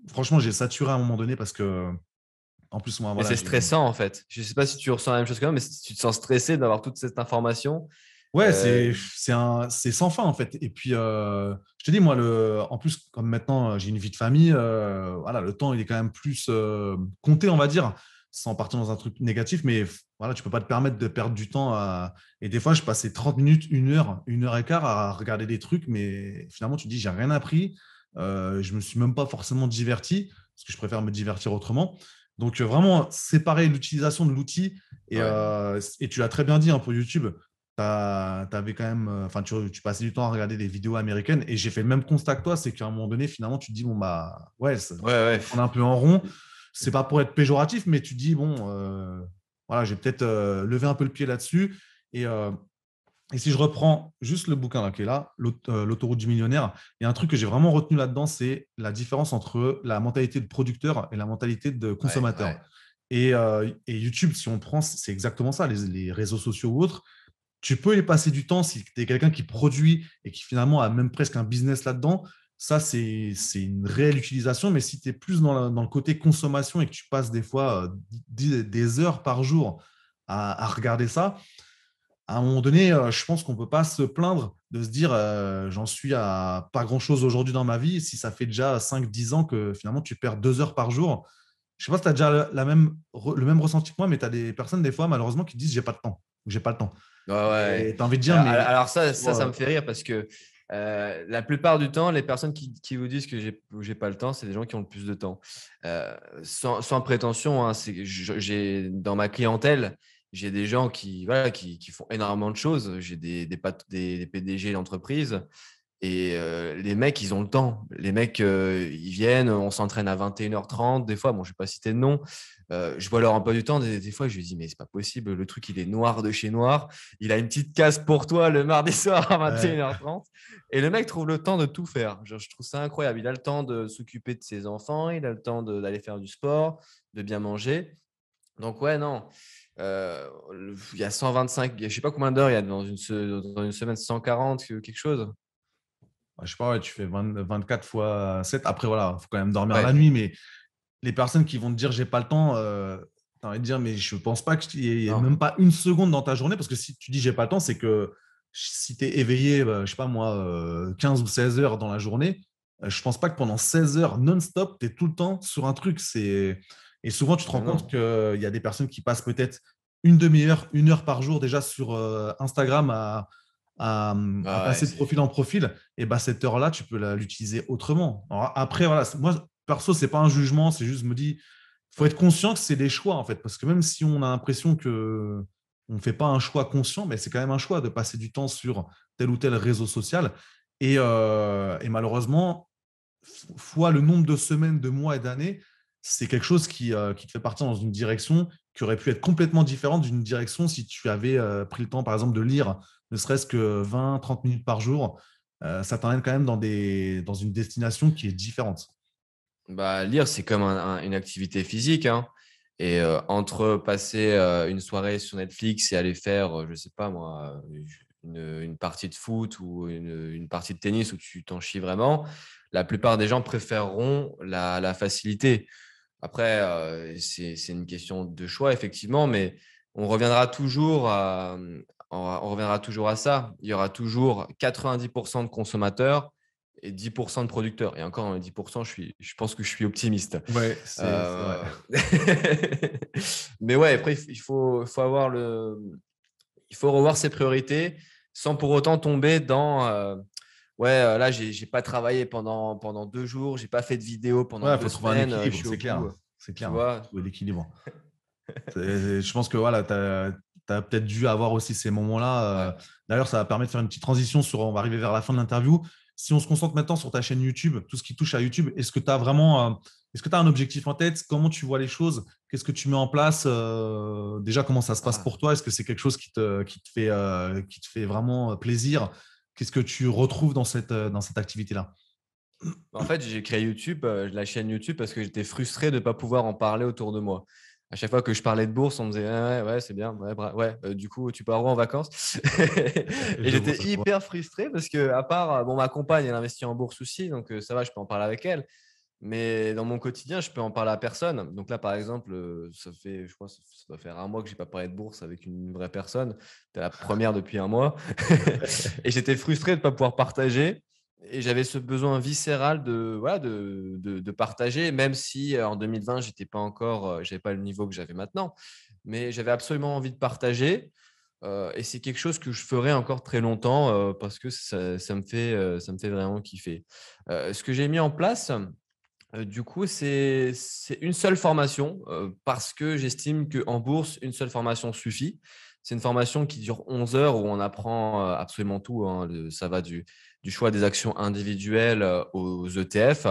franchement, j'ai saturé à un moment donné parce que, en plus, moi, Mais voilà, c'est j'ai. stressant, en fait. Je ne sais pas si tu ressens la même chose que moi, mais si tu te sens stressé d'avoir toute cette information. Ouais, Euh, c'est sans fin en fait. Et puis, je te dis, moi, en plus, comme maintenant j'ai une vie de famille, voilà, le temps il est quand même plus compté, on va dire, sans partir dans un truc négatif. Mais voilà, tu peux pas te permettre de perdre du temps. Et des fois, je passais 30 minutes, une heure et quart à regarder des trucs, mais finalement, tu te dis, j'ai rien appris. Je me suis même pas forcément diverti, parce que je préfère me divertir autrement. Donc, vraiment, séparer l'utilisation de l'outil. ouais. Et tu l'as très bien dit hein, pour YouTube. T'avais quand même, enfin, tu passais du temps à regarder des vidéos américaines et j'ai fait le même constat que toi, c'est qu'à un moment donné, finalement, tu te dis, bon, bah, ouais, Ouais, tu ouais. tournes un peu en rond. C'est pas pour être péjoratif, mais tu te dis, bon, voilà, j'ai peut-être levé un peu le pied là-dessus. Et, euh, et si je reprends juste le bouquin là, qui est là, L'autoroute du millionnaire, il y a un truc que j'ai vraiment retenu là-dedans, c'est la différence entre la mentalité de producteur et la mentalité de Ouais, consommateur. ouais. Et YouTube, si on prend, c'est exactement ça, les réseaux sociaux ou autres. Tu peux y passer du temps si tu es quelqu'un qui produit et qui finalement a même presque un business là-dedans. Ça, c'est une réelle utilisation. Mais si tu es plus dans le côté consommation et que tu passes des fois des heures par jour à regarder ça, à un moment donné, je pense qu'on ne peut pas se plaindre de se dire j'en suis à pas grand-chose aujourd'hui dans ma vie si ça fait déjà 5 10 ans que finalement tu perds 2 heures par jour. Je sais pas si tu as déjà le même ressenti que moi, mais tu as des personnes, des fois, malheureusement, qui disent j'ai pas de temps ou j'ai pas le temps. Ouais, ouais. Et tu as envie de dire, Alors, mais alors ça, tu ça, vois, ça me fait rire parce que la plupart du temps, les personnes qui vous disent que j'ai pas le temps, c'est des gens qui ont le plus de temps. Sans prétention, hein, dans ma clientèle, j'ai des gens voilà, qui font énormément de choses. J'ai des PDG d'entreprise. Et les mecs, ils ont le temps. Les mecs, ils viennent, on s'entraîne à 21h30. Des fois, bon, je ne vais pas citer de nom. Je vois leur emploi du temps. Des fois, je lui dis, mais c'est pas possible. Le truc, il est noir de chez noir. Il a une petite case pour toi le mardi soir à ouais. 21h30. Et le mec trouve le temps de tout faire. Genre, je trouve ça incroyable. Il a le temps de s'occuper de ses enfants. Il a le temps d'aller faire du sport, de bien manger. Donc, ouais, non. Il y a 125, je ne sais pas combien d'heures il y a dans une semaine, 140, quelque chose. Je sais pas, ouais, tu fais 24 fois 7. Après, voilà, il faut quand même dormir la Ouais. nuit, mais les personnes qui vont te dire j'ai pas le temps, tu as envie de dire, mais je pense pas qu'il y ait Non. même pas une seconde dans ta journée, parce que si tu dis j'ai pas le temps, c'est que si tu es éveillé, je sais pas moi, 15 ou 16 heures dans la journée, je pense pas que pendant 16 heures non-stop, tu es tout le temps sur un truc. Et souvent, tu te rends Non, compte non. qu'il y a des personnes qui passent peut-être une demi-heure, 1 heure par jour déjà sur Instagram à Ah ouais, passer de profil en profil. Et bah, cette heure-là, tu peux l'utiliser autrement. Alors, après, voilà, moi, perso, c'est pas un jugement, c'est juste, je me dis, faut être conscient que c'est des choix, en fait, parce que même si on a l'impression que on ne fait pas un choix conscient, mais c'est quand même un choix de passer du temps sur tel ou tel réseau social. Et malheureusement, fois le nombre de semaines, de mois et d'années, c'est quelque chose qui te fait partir dans une direction qui aurait pu être complètement différente d'une direction si tu avais pris le temps, par exemple, de lire ne serait-ce que 20 30 minutes par jour. Ça t'emmène quand même dans une destination qui est différente. Bah, lire, c'est comme une activité physique, hein. Et entre passer une soirée sur Netflix et aller faire, je sais pas moi, une partie de foot ou une partie de tennis où tu t'en chies vraiment, la plupart des gens préféreront la facilité. Après, c'est une question de choix, effectivement, mais on reviendra toujours on reviendra toujours à ça. Il y aura toujours 90% de consommateurs et 10% de producteurs. Et encore, dans les 10%, je pense que je suis optimiste. Ouais, c'est vrai. Euh, Mais ouais, après, il faut revoir ses priorités sans pour autant tomber dans ouais, là, j'ai pas travaillé pendant 2 jours, j'ai pas fait de vidéo pendant Ouais, il faut deux trouver un semaines, je équilibre, suis au c'est clair. bout. C'est Tu clair. Il faut vois? trouver l'équilibre. Je pense que voilà, tu as peut-être dû avoir aussi ces moments-là. Ouais. D'ailleurs, ça va permettre de faire une petite transition sur, on va arriver vers la fin de l'interview. Si on se concentre maintenant sur ta chaîne YouTube, tout ce qui touche à YouTube, est-ce que tu as vraiment est-ce que tu as un objectif en tête? Comment tu vois les choses? Qu'est-ce que tu mets en place? Déjà, comment ça se passe Ah. pour toi? Est-ce que c'est quelque chose qui te fait vraiment plaisir? Qu'est-ce que tu retrouves dans cette activité-là? En fait, j'ai créé YouTube, la chaîne YouTube parce que j'étais frustré de ne pas pouvoir en parler autour de moi. À chaque fois que je parlais de bourse, on me disait ouais, ouais, ouais, c'est bien, ouais, ouais, du coup, tu pars où en vacances? Et Je vois, j'étais je vois. hyper frustré parce que, à part, bon, ma compagne, elle investit en bourse aussi, donc ça va, je peux en parler avec elle. Mais dans mon quotidien, je peux en parler à personne. Donc là, par exemple, ça fait, je crois, ça doit faire un mois que j'ai pas parlé de bourse avec une vraie personne. Tu es la première depuis un mois. Et j'étais frustré de ne pas pouvoir partager. Et j'avais ce besoin viscéral voilà, de partager, même si en 2020, j'étais pas encore, j'avais pas le niveau que j'avais maintenant. Mais j'avais absolument envie de partager. Et c'est quelque chose que je ferai encore très longtemps parce que ça me fait vraiment kiffer. Ce que j'ai mis en place, du coup, c'est une seule formation, parce que j'estime qu'en bourse, une seule formation suffit. C'est une formation qui dure 11 heures où on apprend, absolument tout, hein. Ça va du choix des actions individuelles, aux ETF.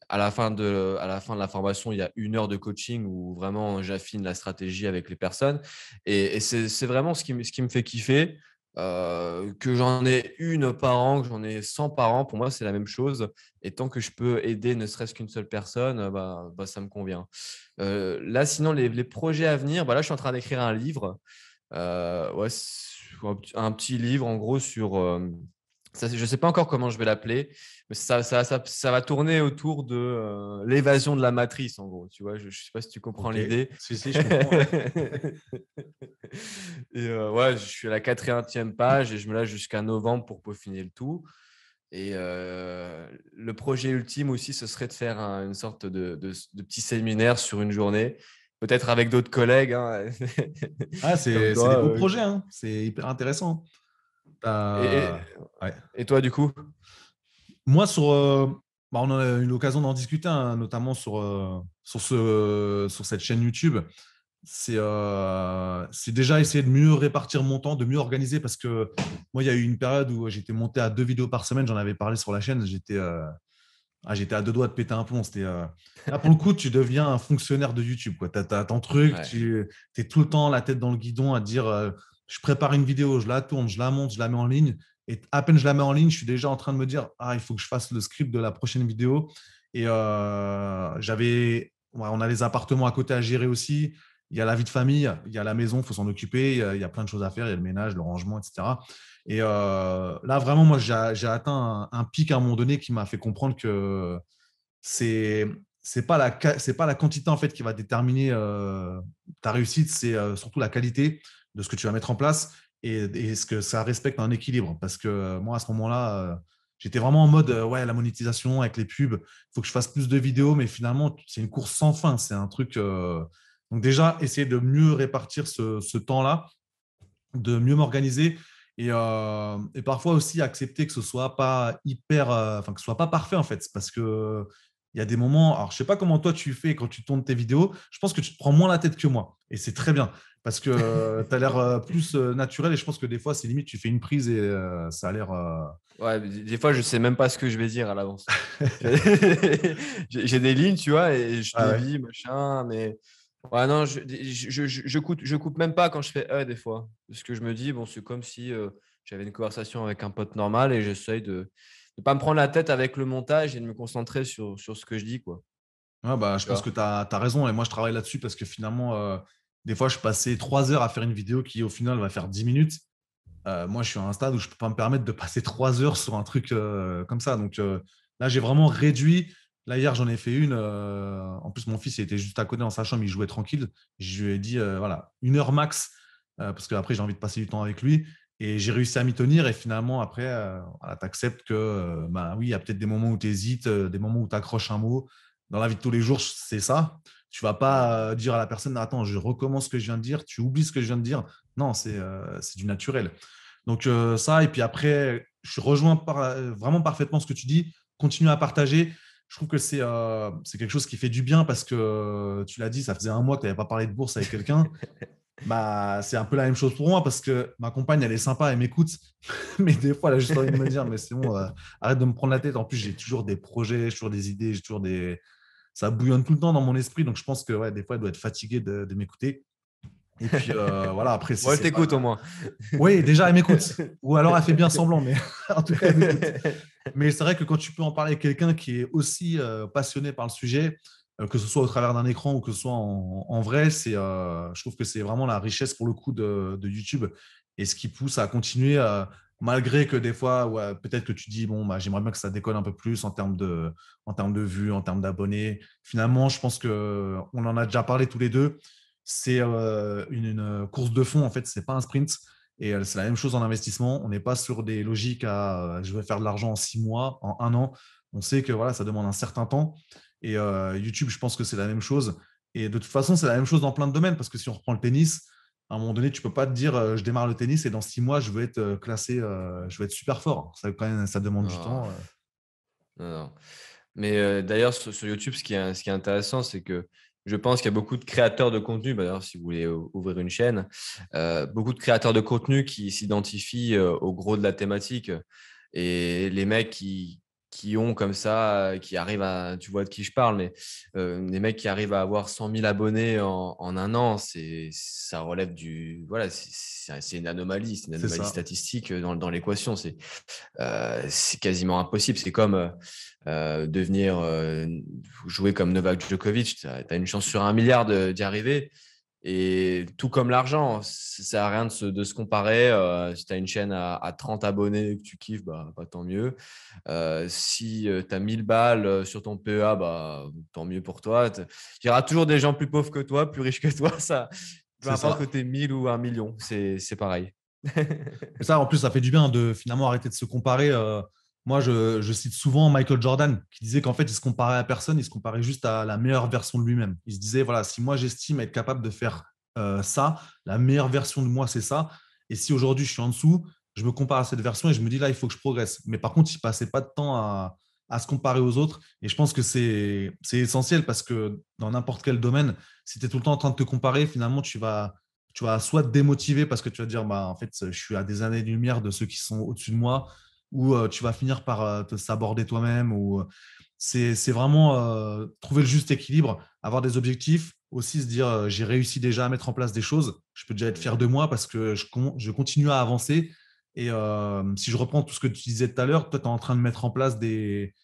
À la fin de la formation, il y a 1 heure de coaching où vraiment j'affine la stratégie avec les personnes et c'est vraiment ce qui me fait kiffer. Que j'en ai une par an, que j'en ai 100 par an, pour moi, c'est la même chose. Et tant que je peux aider ne serait-ce qu'une seule personne, ça me convient. Là, sinon, les projets à venir, là, je suis en train d'écrire un livre. Ouais, un petit livre, en gros, sur… je ne sais pas encore comment je vais l'appeler, mais ça va tourner autour de l'évasion de la matrice, en gros. Tu vois, je ne sais pas si tu comprends Ok. l'idée. Si, je comprends. Ouais. Et ouais, je suis à la 80e page et je me lâche jusqu'à novembre pour peaufiner le tout. Et le projet ultime aussi, ce serait de faire une sorte de petit séminaire sur une journée, peut-être avec d'autres collègues, hein, Ah, comme c'est des toi. beaux projets, hein. C'est hyper intéressant. Et, et- Ouais. et toi, du coup? Moi, on a eu l'occasion d'en discuter, hein, notamment sur cette chaîne YouTube. C'est déjà essayer de mieux répartir mon temps, de mieux organiser, parce que moi, il y a eu une période où j'étais monté à 2 vidéos par semaine, j'en avais parlé sur la chaîne, j'étais à 2 doigts de péter un plomb. Là, pour le coup, tu deviens un fonctionnaire de YouTube, quoi. Tu as ton truc, Ouais. tu es tout le temps la tête dans le guidon à dire je prépare une vidéo, je la tourne, je la monte, je la mets en ligne. Et à peine je la mets en ligne, je suis déjà en train de me dire il faut que je fasse le script de la prochaine vidéo. Et on a les appartements à côté à gérer aussi. Il y a la vie de famille, il y a la maison, il faut s'en occuper. Il y a plein de choses à faire, il y a le ménage, le rangement, etc. Et là, vraiment, moi, j'ai atteint un pic à un moment donné qui m'a fait comprendre que c'est c'est pas la quantité en fait qui va déterminer ta réussite, c'est surtout la qualité de ce que tu vas mettre en place et ce que ça respecte un équilibre. Parce que moi, à ce moment-là, j'étais vraiment en mode ouais, la monétisation avec les pubs, il faut que je fasse plus de vidéos, mais finalement, c'est une course sans fin. C'est un truc. Donc, déjà, essayer de mieux répartir ce temps-là, de mieux m'organiser et parfois aussi accepter que ce soit pas hyper, enfin que ce soit pas parfait en fait, parce que il y a des moments. Alors je sais pas comment toi tu fais quand tu tournes tes vidéos. Je pense que tu te prends moins la tête que moi et c'est très bien parce que tu as l'air plus naturel et je pense que des fois c'est limite tu fais une prise et ça a l'air. Ouais, des fois, je sais même pas ce que je vais dire à l'avance. J'ai des lignes, tu vois, et je Ah ouais. dévie, machin, mais ouais, non, je coupe même pas quand je fais des fois. Parce que je me dis, bon, c'est comme si j'avais une conversation avec un pote normal et j'essaye de ne pas me prendre la tête avec le montage et de me concentrer sur ce que je dis, quoi. Ouais, bah, je Tu pense que vois? tu as raison et moi je travaille là-dessus parce que finalement, des fois je passais 3 heures à faire une vidéo qui au final va faire 10 minutes. Moi, je suis à un stade où je ne peux pas me permettre de passer 3 heures sur un truc comme ça. Donc là, j'ai vraiment réduit. Là, hier, j'en ai fait une. En plus, mon fils il était juste à côté dans sa chambre, il jouait tranquille. Je lui ai dit, voilà, 1 heure max, parce qu'après, j'ai envie de passer du temps avec lui. Et j'ai réussi à m'y tenir. Et finalement, après, voilà, tu acceptes que, bah, oui, il y a peut-être des moments où tu hésites, des moments où tu accroches un mot. Dans la vie de tous les jours, c'est ça. Tu vas Ouais. pas dire à la personne, attends, je recommence ce que je viens de dire, tu oublies ce que je viens de dire. Non, c'est du naturel. Donc ça, et puis après, je rejoins vraiment parfaitement ce que tu dis. Continue à partager. Je trouve que c'est quelque chose qui fait du bien parce que tu l'as dit, ça faisait un mois que tu n'avais pas parlé de bourse avec quelqu'un. Bah, c'est un peu la même chose pour moi parce que ma compagne, elle est sympa, elle m'écoute. Mais des fois, elle a juste envie de me dire, mais c'est bon, arrête de me prendre la tête. En plus, j'ai toujours des projets, j'ai toujours des idées, j'ai toujours des… Ça bouillonne tout le temps dans mon esprit. Donc, je pense que ouais, des fois, elle doit être fatiguée de m'écouter. Et puis, voilà, après, si Bon, elle c'est t'écoute au pas… moins. Oui, déjà, elle m'écoute. Ou alors, elle fait bien semblant, mais en tout cas, elle m'écoute. Mais c'est vrai que quand tu peux en parler avec quelqu'un qui est aussi passionné par le sujet, que ce soit au travers d'un écran ou que ce soit en vrai, je trouve que c'est vraiment la richesse pour le coup de YouTube et ce qui pousse à continuer, malgré que des fois, ouais, peut-être que tu dis, bon, bah, j'aimerais bien que ça décolle un peu plus en termes de vues, en termes d'abonnés. Finalement, je pense qu'on en a déjà parlé tous les deux. C'est une course de fond, en fait, c'est pas un sprint. Et c'est la même chose en investissement. On n'est pas sur des logiques à je vais faire de l'argent en 6 mois, en 1 an. On sait que voilà, ça demande un certain temps. Et YouTube, je pense que c'est la même chose. Et de toute façon, c'est la même chose dans plein de domaines parce que si on reprend le tennis, à un moment donné, tu ne peux pas te dire je démarre le tennis et dans 6 mois, je veux être classé, je veux être super fort. Ça, quand même, ça demande du Non, temps. non, non. Mais d'ailleurs, sur YouTube, ce qui est intéressant, c'est que je pense qu'il y a beaucoup de créateurs de contenu, d'ailleurs, si vous voulez ouvrir une chaîne, beaucoup de créateurs de contenu qui s'identifient au gros de la thématique. Et les mecs qui ont comme ça, qui arrivent à, tu vois de qui je parle, mais des mecs qui arrivent à avoir 100 000 abonnés en un an, ça relève voilà, c'est une anomalie, c'est une C'est anomalie ça. statistique dans l'équation. C'est quasiment impossible. C'est comme devenir jouer comme Novak Djokovic. Tu as une chance sur 1 milliard d'y arriver. Et tout comme l'argent, ça sert à rien de se comparer. Si tu as une chaîne à 30 abonnés et que tu kiffes, bah, tant mieux. Si tu as 1000 balles sur ton PEA, bah, tant mieux pour toi. Il y aura toujours des gens plus pauvres que toi, plus riches que toi. Ça, peu C'est importe que ça. tu aies 1000 ou 1 million, c'est pareil. Et ça, en plus, ça fait du bien de finalement arrêter de se comparer. Moi, je cite souvent Michael Jordan qui disait qu'en fait, il se comparait à personne, il se comparait juste à la meilleure version de lui-même. Il se disait, voilà, si moi j'estime être capable de faire ça, la meilleure version de moi, c'est ça. Et si aujourd'hui je suis en dessous, je me compare à cette version et je me dis là, il faut que je progresse. Mais par contre, il passait pas de temps à se comparer aux autres. Et je pense que c'est essentiel parce que dans n'importe quel domaine, si tu es tout le temps en train de te comparer, finalement, tu vas soit te démotiver parce que tu vas te dire, bah, en fait, je suis à des années-lumière de ceux qui sont au-dessus de moi, ou tu vas finir par te saborder toi-même. C'est vraiment trouver le juste équilibre, avoir des objectifs, aussi se dire, j'ai réussi déjà à mettre en place des choses, je peux déjà être fier de moi parce que je continue à avancer. Et si je reprends tout ce que tu disais tout à l'heure, toi, tu es en train de mettre en place des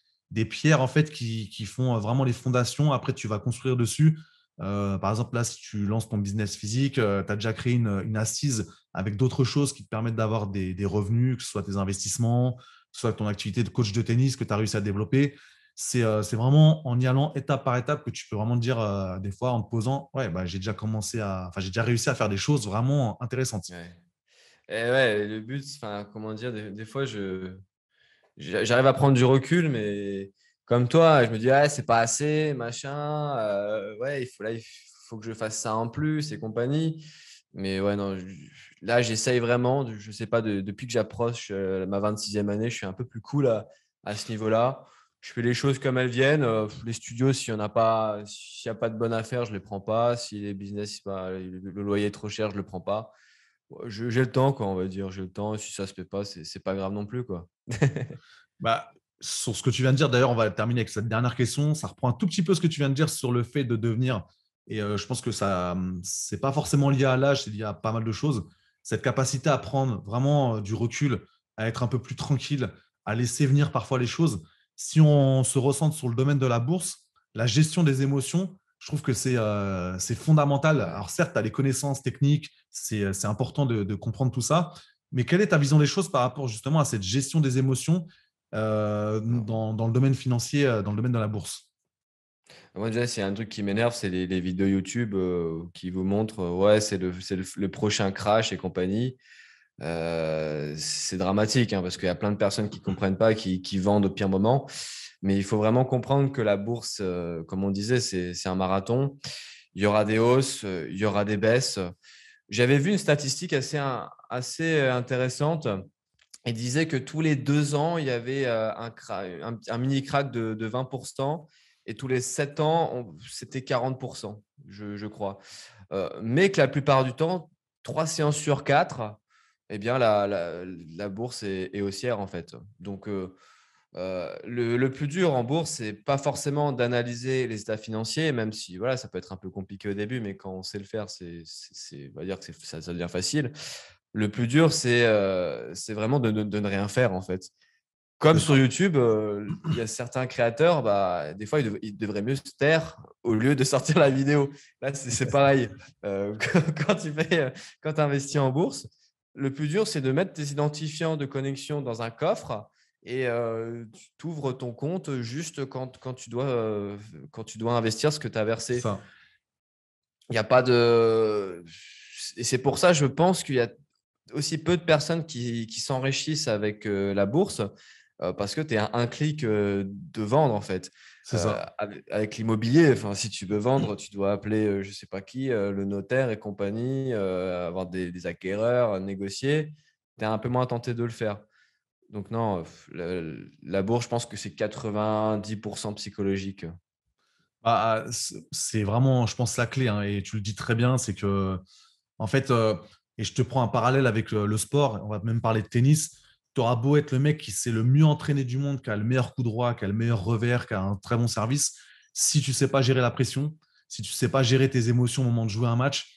pierres en fait, qui font vraiment les fondations. Après, tu vas construire dessus. Par exemple, là, si tu lances ton business physique, tu as déjà créé une assise avec d'autres choses qui te permettent d'avoir des revenus, que ce soit tes investissements, que ce soit ton activité de coach de tennis que tu as réussi à développer. C'est vraiment en y allant étape par étape que tu peux vraiment te dire, des fois, en te posant, ouais, bah, j'ai déjà réussi à faire des choses vraiment intéressantes. Ouais. Et ouais, le but, enfin, comment dire, des fois, j'arrive à prendre du recul, mais comme toi, je me dis, ah, c'est pas assez, machin. Ouais, il faut que je fasse ça en plus et compagnie. Mais ouais, non, là, j'essaye vraiment. Je sais pas, depuis que j'approche ma 26e année, je suis un peu plus cool à ce niveau-là. Je fais les choses comme elles viennent. Les studios, s'il y a pas de bonne affaire, je les prends pas. Si les business, bah, le loyer est trop cher, je le prends pas. J'ai le temps, quoi, on va dire. J'ai le temps. Si ça se fait pas, c'est pas grave non plus, quoi. Bah, sur ce que tu viens de dire, d'ailleurs, on va terminer avec cette dernière question. Ça reprend un tout petit peu ce que tu viens de dire sur le fait de devenir. Et je pense que ça, c'est pas forcément lié à l'âge, c'est lié à pas mal de choses. Cette capacité à prendre vraiment du recul, à être un peu plus tranquille, à laisser venir parfois les choses. Si on se recentre sur le domaine de la bourse, la gestion des émotions, je trouve que c'est fondamental. Ouais. Alors certes, tu as les connaissances techniques, c'est important de comprendre tout ça. Mais quelle est ta vision des choses par rapport justement à cette gestion des émotions dans le domaine financier, dans le domaine de la bourse? Moi, déjà, s'il y a un truc qui m'énerve, c'est les vidéos YouTube qui vous montrent, ouais, le prochain crash et compagnie. C'est dramatique hein, parce qu'il y a plein de personnes qui ne comprennent pas, qui vendent au pire moment. Mais il faut vraiment comprendre que la bourse, comme on disait, c'est un marathon. Il y aura des hausses, il y aura des baisses. J'avais vu une statistique assez intéressante. Elle disait que tous les 2 ans, il y avait un mini crack de 20% et tous les 7 ans, c'était 40%, je crois. Mais que la plupart du temps, 3 séances sur 4, eh bien, la bourse est haussière en fait. Donc, le plus dur en bourse, c'est pas forcément d'analyser les états financiers, même si voilà, ça peut être un peu compliqué au début, mais quand on sait le faire, on va dire que ça devient facile. Le plus dur, c'est vraiment de ne rien faire, en fait. Comme C'est sur ça. YouTube, il y a certains créateurs, bah, des fois, ils devraient mieux se taire au lieu de sortir la vidéo. Là, c'est pareil. Quand quand tu investis en bourse, le plus dur, c'est de mettre tes identifiants de connexion dans un coffre et tu ouvres ton compte juste quand tu dois investir ce que tu as C'est versé. ça. Il n'y a pas de. Et c'est pour ça, je pense qu'il y a aussi peu de personnes qui s'enrichissent avec la bourse parce que tu es à un clic de vendre en fait. C'est ça. Avec l'immobilier, enfin, si tu veux vendre, tu dois appeler je ne sais pas qui, le notaire et compagnie, avoir des acquéreurs, négocier. Tu es un peu moins tenté de le faire. Donc non, la bourse, je pense que c'est 90% psychologique. Bah, c'est vraiment, je pense, la clé, hein, et tu le dis très bien, c'est que, en fait, et je te prends un parallèle avec le sport, on va même parler de tennis. tu auras beau être le mec qui s'est le mieux entraîné du monde, qui a le meilleur coup droit, qui a le meilleur revers, qui a un très bon service. Si tu ne sais pas gérer la pression, si tu ne sais pas gérer tes émotions au moment de jouer un match,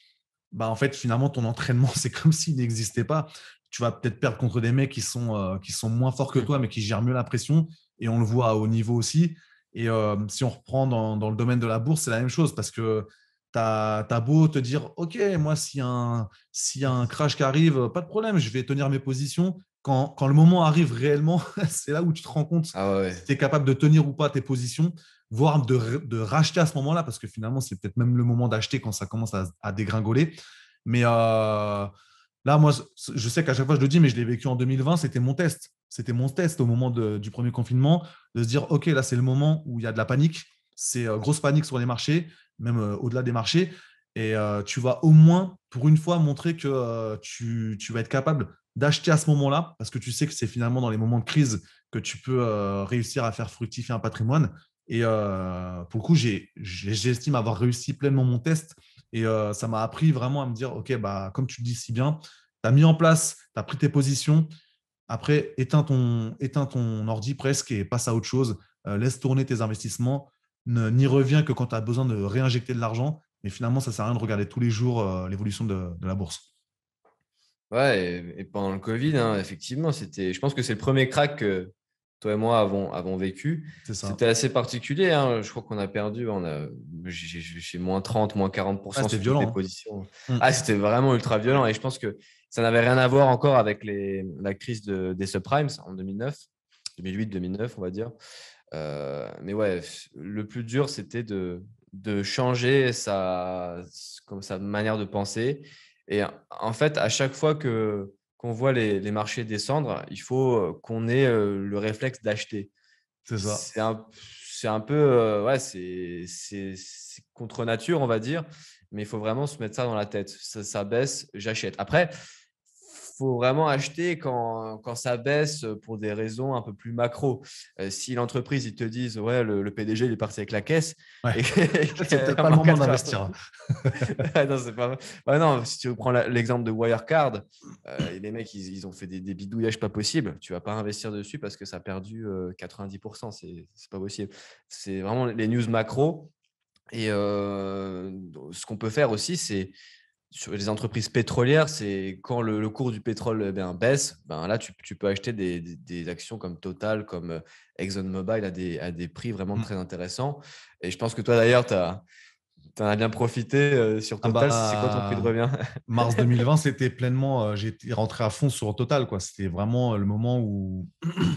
bah en fait, finalement, ton entraînement, c'est comme s'il n'existait pas. Tu vas peut-être perdre contre des mecs qui sont moins forts que toi, mais qui gèrent mieux la pression. Et on le voit à haut niveau aussi. Et si on reprend dans le domaine de la bourse, c'est la même chose parce que tu as beau te dire, OK, moi, s'il y a un crash qui arrive, pas de problème, je vais tenir mes positions. Quand le moment arrive réellement, c'est là où tu te rends compte Ah ouais, si ouais. tu es capable de tenir ou pas tes positions, voire de racheter à ce moment-là, parce que finalement, c'est peut-être même le moment d'acheter quand ça commence à dégringoler. Mais là, moi, je sais qu'à chaque fois, je le dis, mais je l'ai vécu en 2020, c'était mon test. C'était mon test au moment du premier confinement, de se dire, OK, là, c'est le moment où il y a de la panique. C'est grosse panique sur les marchés, même au-delà des marchés. Et tu vas au moins, pour une fois, montrer que tu vas être capable d'acheter à ce moment-là, parce que tu sais que c'est finalement dans les moments de crise que tu peux réussir à faire fructifier un patrimoine. Et pour le coup, j'estime avoir réussi pleinement mon test. Et ça m'a appris vraiment à me dire, OK, bah, comme tu le dis si bien, tu as mis en place, tu as pris tes positions. Après, éteins ton ordi presque et passe à autre chose. Laisse tourner tes investissements. N'y reviens que quand tu as besoin de réinjecter de l'argent. Mais finalement, ça ne sert à rien de regarder tous les jours l'évolution de la bourse. Ouais, et pendant le Covid, hein, effectivement, je pense que c'est le premier crack que toi et moi avons vécu. C'est ça. C'était assez particulier, hein. Je crois qu'on a perdu, j'ai moins 30, moins Ah, 40% c'était sur toutes les violent. positions. Hein. Ah, c'était vraiment ultra violent. Et je pense que ça n'avait rien à voir encore avec la crise des subprimes en 2009, 2008-2009, on va dire. Mais ouais, le plus dur, c'était de changer comme sa manière de penser. Et en fait, à chaque fois qu'on voit les marchés descendre, il faut qu'on ait le réflexe d'acheter. C'est ça. C'est un, c'est un peu, ouais, c'est contre nature, on va dire, mais il faut vraiment se mettre ça dans la tête. Ça baisse, j'achète. Après, faut vraiment acheter quand ça baisse pour des raisons un peu plus macro. Si l'entreprise, ils te disent, ouais, le PDG, il est parti avec la caisse Ouais. et C'est peut-être qu'un pas le moment market crash. d'investir. Non, c'est pas vrai. Ouais, non, si tu prends l'exemple de Wirecard, les mecs, ils ont fait des bidouillages pas possibles. Tu vas pas investir dessus parce que ça a perdu 90%. C'est pas possible. C'est vraiment les news macro. Et ce qu'on peut faire aussi, c'est sur les entreprises pétrolières, c'est quand le cours du pétrole baisse, là, tu peux acheter des actions comme Total, comme ExxonMobil à des prix vraiment Mm. très intéressants. Et je pense que toi, d'ailleurs, tu en as bien profité sur Ah Total. C'est quoi ton prix de bah, revient? mars 2020, c'était pleinement. J'étais rentré à fond sur Total, quoi. C'était vraiment le moment où.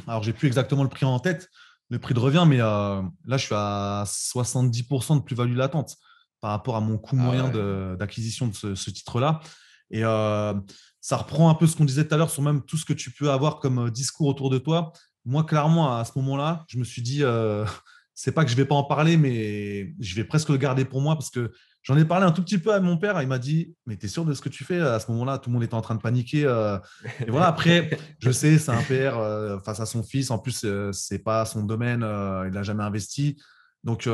Alors, j'ai plus exactement le prix en tête, le prix de revient, mais là, je suis à 70% de plus-value latente par rapport à mon coût Ah moyen ouais. d'acquisition de ce titre-là. Et ça reprend un peu ce qu'on disait tout à l'heure sur même tout ce que tu peux avoir comme discours autour de toi. Moi, clairement, à ce moment-là, je me suis dit, c'est pas que je vais pas en parler, mais je vais presque le garder pour moi parce que j'en ai parlé un tout petit peu à mon père. Il m'a dit, mais t'es sûr de ce que tu fais? À ce moment-là, tout le monde était en train de paniquer. Et voilà, après, je sais, c'est un père face à son fils. En plus, c'est pas son domaine. Il n'a jamais investi. Donc,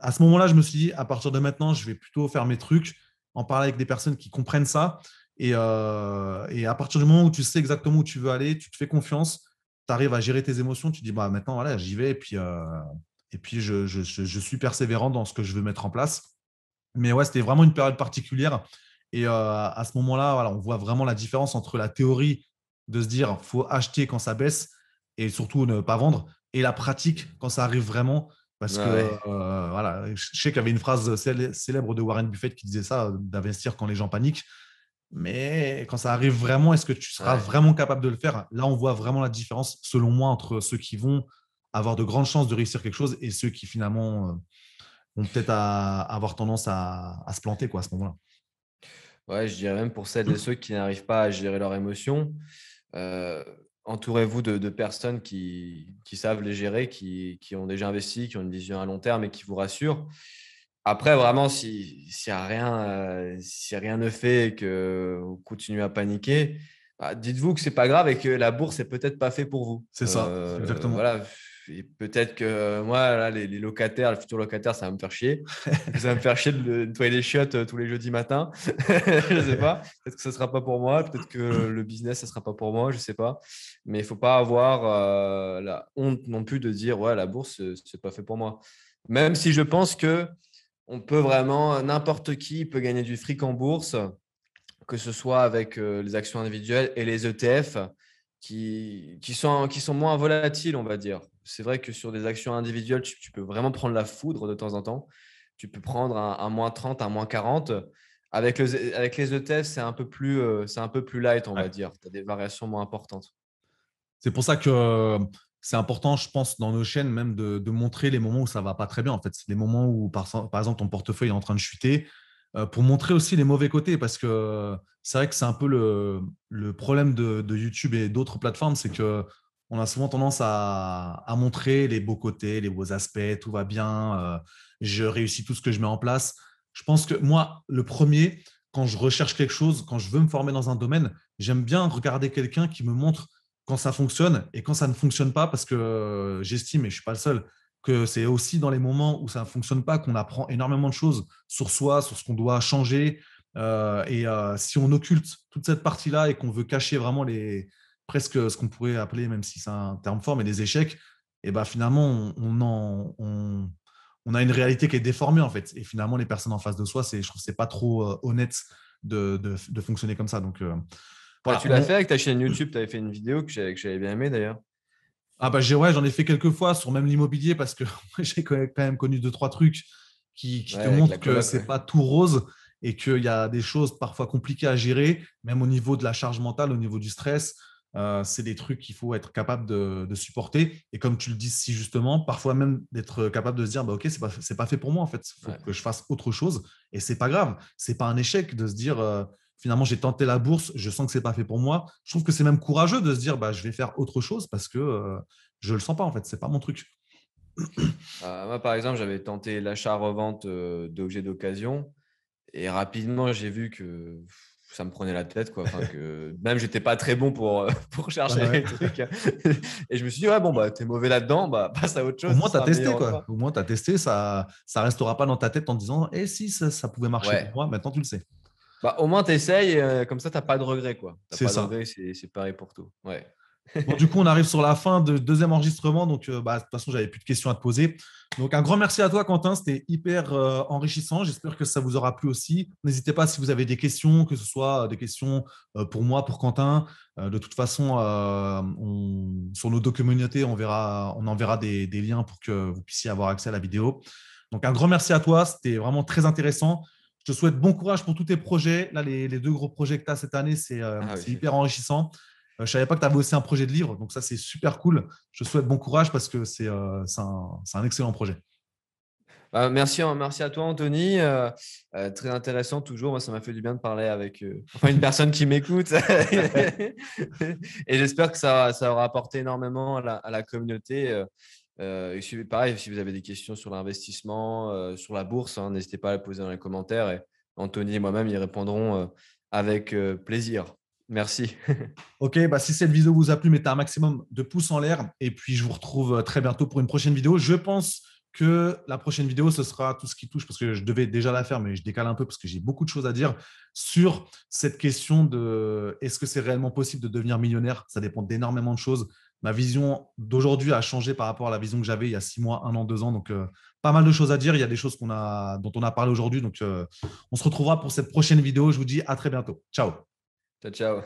à ce moment-là, je me suis dit, à partir de maintenant, je vais plutôt faire mes trucs, en parler avec des personnes qui comprennent ça. Et à partir du moment où tu sais exactement où tu veux aller, tu te fais confiance, tu arrives à gérer tes émotions, tu dis, bah, maintenant, voilà, j'y vais. Et puis je suis persévérant dans ce que je veux mettre en place. Mais ouais, c'était vraiment une période particulière. Et à ce moment-là, voilà, on voit vraiment la différence entre la théorie de se dire faut acheter quand ça baisse et surtout ne pas vendre, et la pratique quand ça arrive vraiment. Parce Ouais, que ouais. voilà, je sais qu'il y avait une phrase célèbre de Warren Buffett qui disait ça, d'investir quand les gens paniquent. Mais quand ça arrive vraiment, est-ce que tu seras Ouais. vraiment capable de le faire? Là, on voit vraiment la différence, selon moi, entre ceux qui vont avoir de grandes chances de réussir quelque chose et ceux qui finalement vont peut-être avoir tendance à se planter quoi, à ce moment-là. Ouais, je dirais même pour celles et ceux qui n'arrivent pas à gérer leurs émotions, euh, entourez-vous de personnes qui savent les gérer, qui ont déjà investi, qui ont une vision à long terme et qui vous rassurent. Après, vraiment, si rien ne fait et que vous continuez à paniquer, dites-vous que c'est pas grave et que la bourse est peut-être pas fait pour vous. C'est ça, exactement. Voilà, et peut-être que moi, là, les locataires, les futurs locataires, ça va me faire chier. Ça va me faire chier de nettoyer les chiottes tous les jeudis matins. Je ne sais pas. Peut-être que ce ne sera pas pour moi. Peut-être que le business, ça ne sera pas pour moi. Je ne sais pas. Mais il ne faut pas avoir la honte non plus de dire, ouais, la bourse, ce n'est pas fait pour moi. Même si je pense que on peut vraiment, n'importe qui peut gagner du fric en bourse, que ce soit avec les actions individuelles et les ETF qui sont moins volatiles, on va dire. C'est vrai que sur des actions individuelles, tu peux vraiment prendre la foudre de temps en temps. Tu peux prendre un moins 30, un moins 40. Avec les ETF, c'est un peu plus light, on va Ouais. dire. Tu as des variations moins importantes. C'est pour ça que c'est important, je pense, dans nos chaînes, même de montrer les moments où ça va pas très bien. En fait, c'est les moments où, par exemple, ton portefeuille est en train de chuter, pour montrer aussi les mauvais côtés. Parce que c'est vrai que c'est un peu le problème de YouTube et d'autres plateformes, c'est que on a souvent tendance à montrer les beaux côtés, les beaux aspects, tout va bien, je réussis tout ce que je mets en place. Je pense que moi, le premier, quand je recherche quelque chose, quand je veux me former dans un domaine, j'aime bien regarder quelqu'un qui me montre quand ça fonctionne et quand ça ne fonctionne pas, parce que j'estime, et je ne suis pas le seul, que c'est aussi dans les moments où ça ne fonctionne pas qu'on apprend énormément de choses sur soi, sur ce qu'on doit changer. Si on occulte toute cette partie-là et qu'on veut cacher vraiment presque ce qu'on pourrait appeler, même si c'est un terme fort, mais les échecs, et ben finalement, on a une réalité qui est déformée en fait. Et finalement, les personnes en face de soi, je trouve que c'est pas trop honnête de fonctionner comme ça. Donc, Bah, voilà. tu l'as fait avec ta chaîne YouTube. Tu avais fait une vidéo que j'avais bien aimée d'ailleurs. Ah bah ouais, j'en ai fait quelques fois sur même l'immobilier parce que j'ai quand même connu deux, trois trucs qui Ouais, te avec la montrent que coloc. c'est Ouais. pas tout rose et qu'il y a des choses parfois compliquées à gérer, même au niveau de la charge mentale, au niveau du stress. C'est des trucs qu'il faut être capable de supporter. Et comme tu le dis si justement, parfois même d'être capable de se dire, bah, ok, c'est pas fait pour moi en fait. Il faut Ouais. que je fasse autre chose. Et c'est pas grave. C'est pas un échec de se dire, finalement, j'ai tenté la bourse, je sens que c'est pas fait pour moi. Je trouve que c'est même courageux de se dire, bah, je vais faire autre chose parce que je le sens pas en fait. C'est pas mon truc. Moi, par exemple, j'avais tenté l'achat-revente d'objets d'occasion et rapidement, j'ai vu que ça me prenait la tête, quoi. Enfin, que même, j'étais pas très bon pour Ouais, chercher ouais. les trucs. Et je me suis dit, ouais, bon, bah, t'es mauvais là-dedans, bah, passe à autre Au chose, tu moins, tu as seras testé, meilleur une quoi. fois. Au moins, tu as testé. Ça restera pas dans ta tête en disant, eh si, ça pouvait marcher pour Ouais. moi. Maintenant, tu le sais. Bah, au moins, t'essayes, comme ça, t'as pas de regrets, quoi. T'as C'est pas de ça. regrets, c'est pareil pour tout. Ouais. Bon, du coup, on arrive sur la fin de deuxième enregistrement. Donc, bah, de toute façon, j'avais plus de questions à te poser. Donc, un grand merci à toi, Quentin. C'était hyper enrichissant. J'espère que ça vous aura plu aussi. N'hésitez pas si vous avez des questions, que ce soit des questions pour moi, pour Quentin. De toute façon, sur nos deux communautés, on enverra des liens pour que vous puissiez avoir accès à la vidéo. Donc, un grand merci à toi. C'était vraiment très intéressant. Je te souhaite bon courage pour tous tes projets. Là, les deux gros projets que tu as cette année, Ah c'est oui. hyper enrichissant. Je ne savais pas que tu avais aussi un projet de livre, donc ça, c'est super cool. Je te souhaite bon courage parce que c'est un excellent projet. Bah, merci à toi, Anthony. Très intéressant toujours. Moi, ça m'a fait du bien de parler avec enfin, une personne qui m'écoute. Et j'espère que ça aura apporté énormément à la communauté. Pareil, si vous avez des questions sur l'investissement, sur la bourse, hein, n'hésitez pas à les poser dans les commentaires. Et Anthony et moi-même y répondrons avec plaisir. Merci. Ok, bah si cette vidéo vous a plu, mettez un maximum de pouces en l'air. Et puis, je vous retrouve très bientôt pour une prochaine vidéo. Je pense que la prochaine vidéo, ce sera tout ce qui touche, parce que je devais déjà la faire, mais je décale un peu parce que j'ai beaucoup de choses à dire sur cette question de est-ce que c'est réellement possible de devenir millionnaire? Ça dépend d'énormément de choses. Ma vision d'aujourd'hui a changé par rapport à la vision que j'avais il y a 6 mois, 1 an, 2 ans. Donc, pas mal de choses à dire. Il y a des choses dont on a parlé aujourd'hui. Donc, on se retrouvera pour cette prochaine vidéo. Je vous dis à très bientôt. Ciao. Ciao, ciao.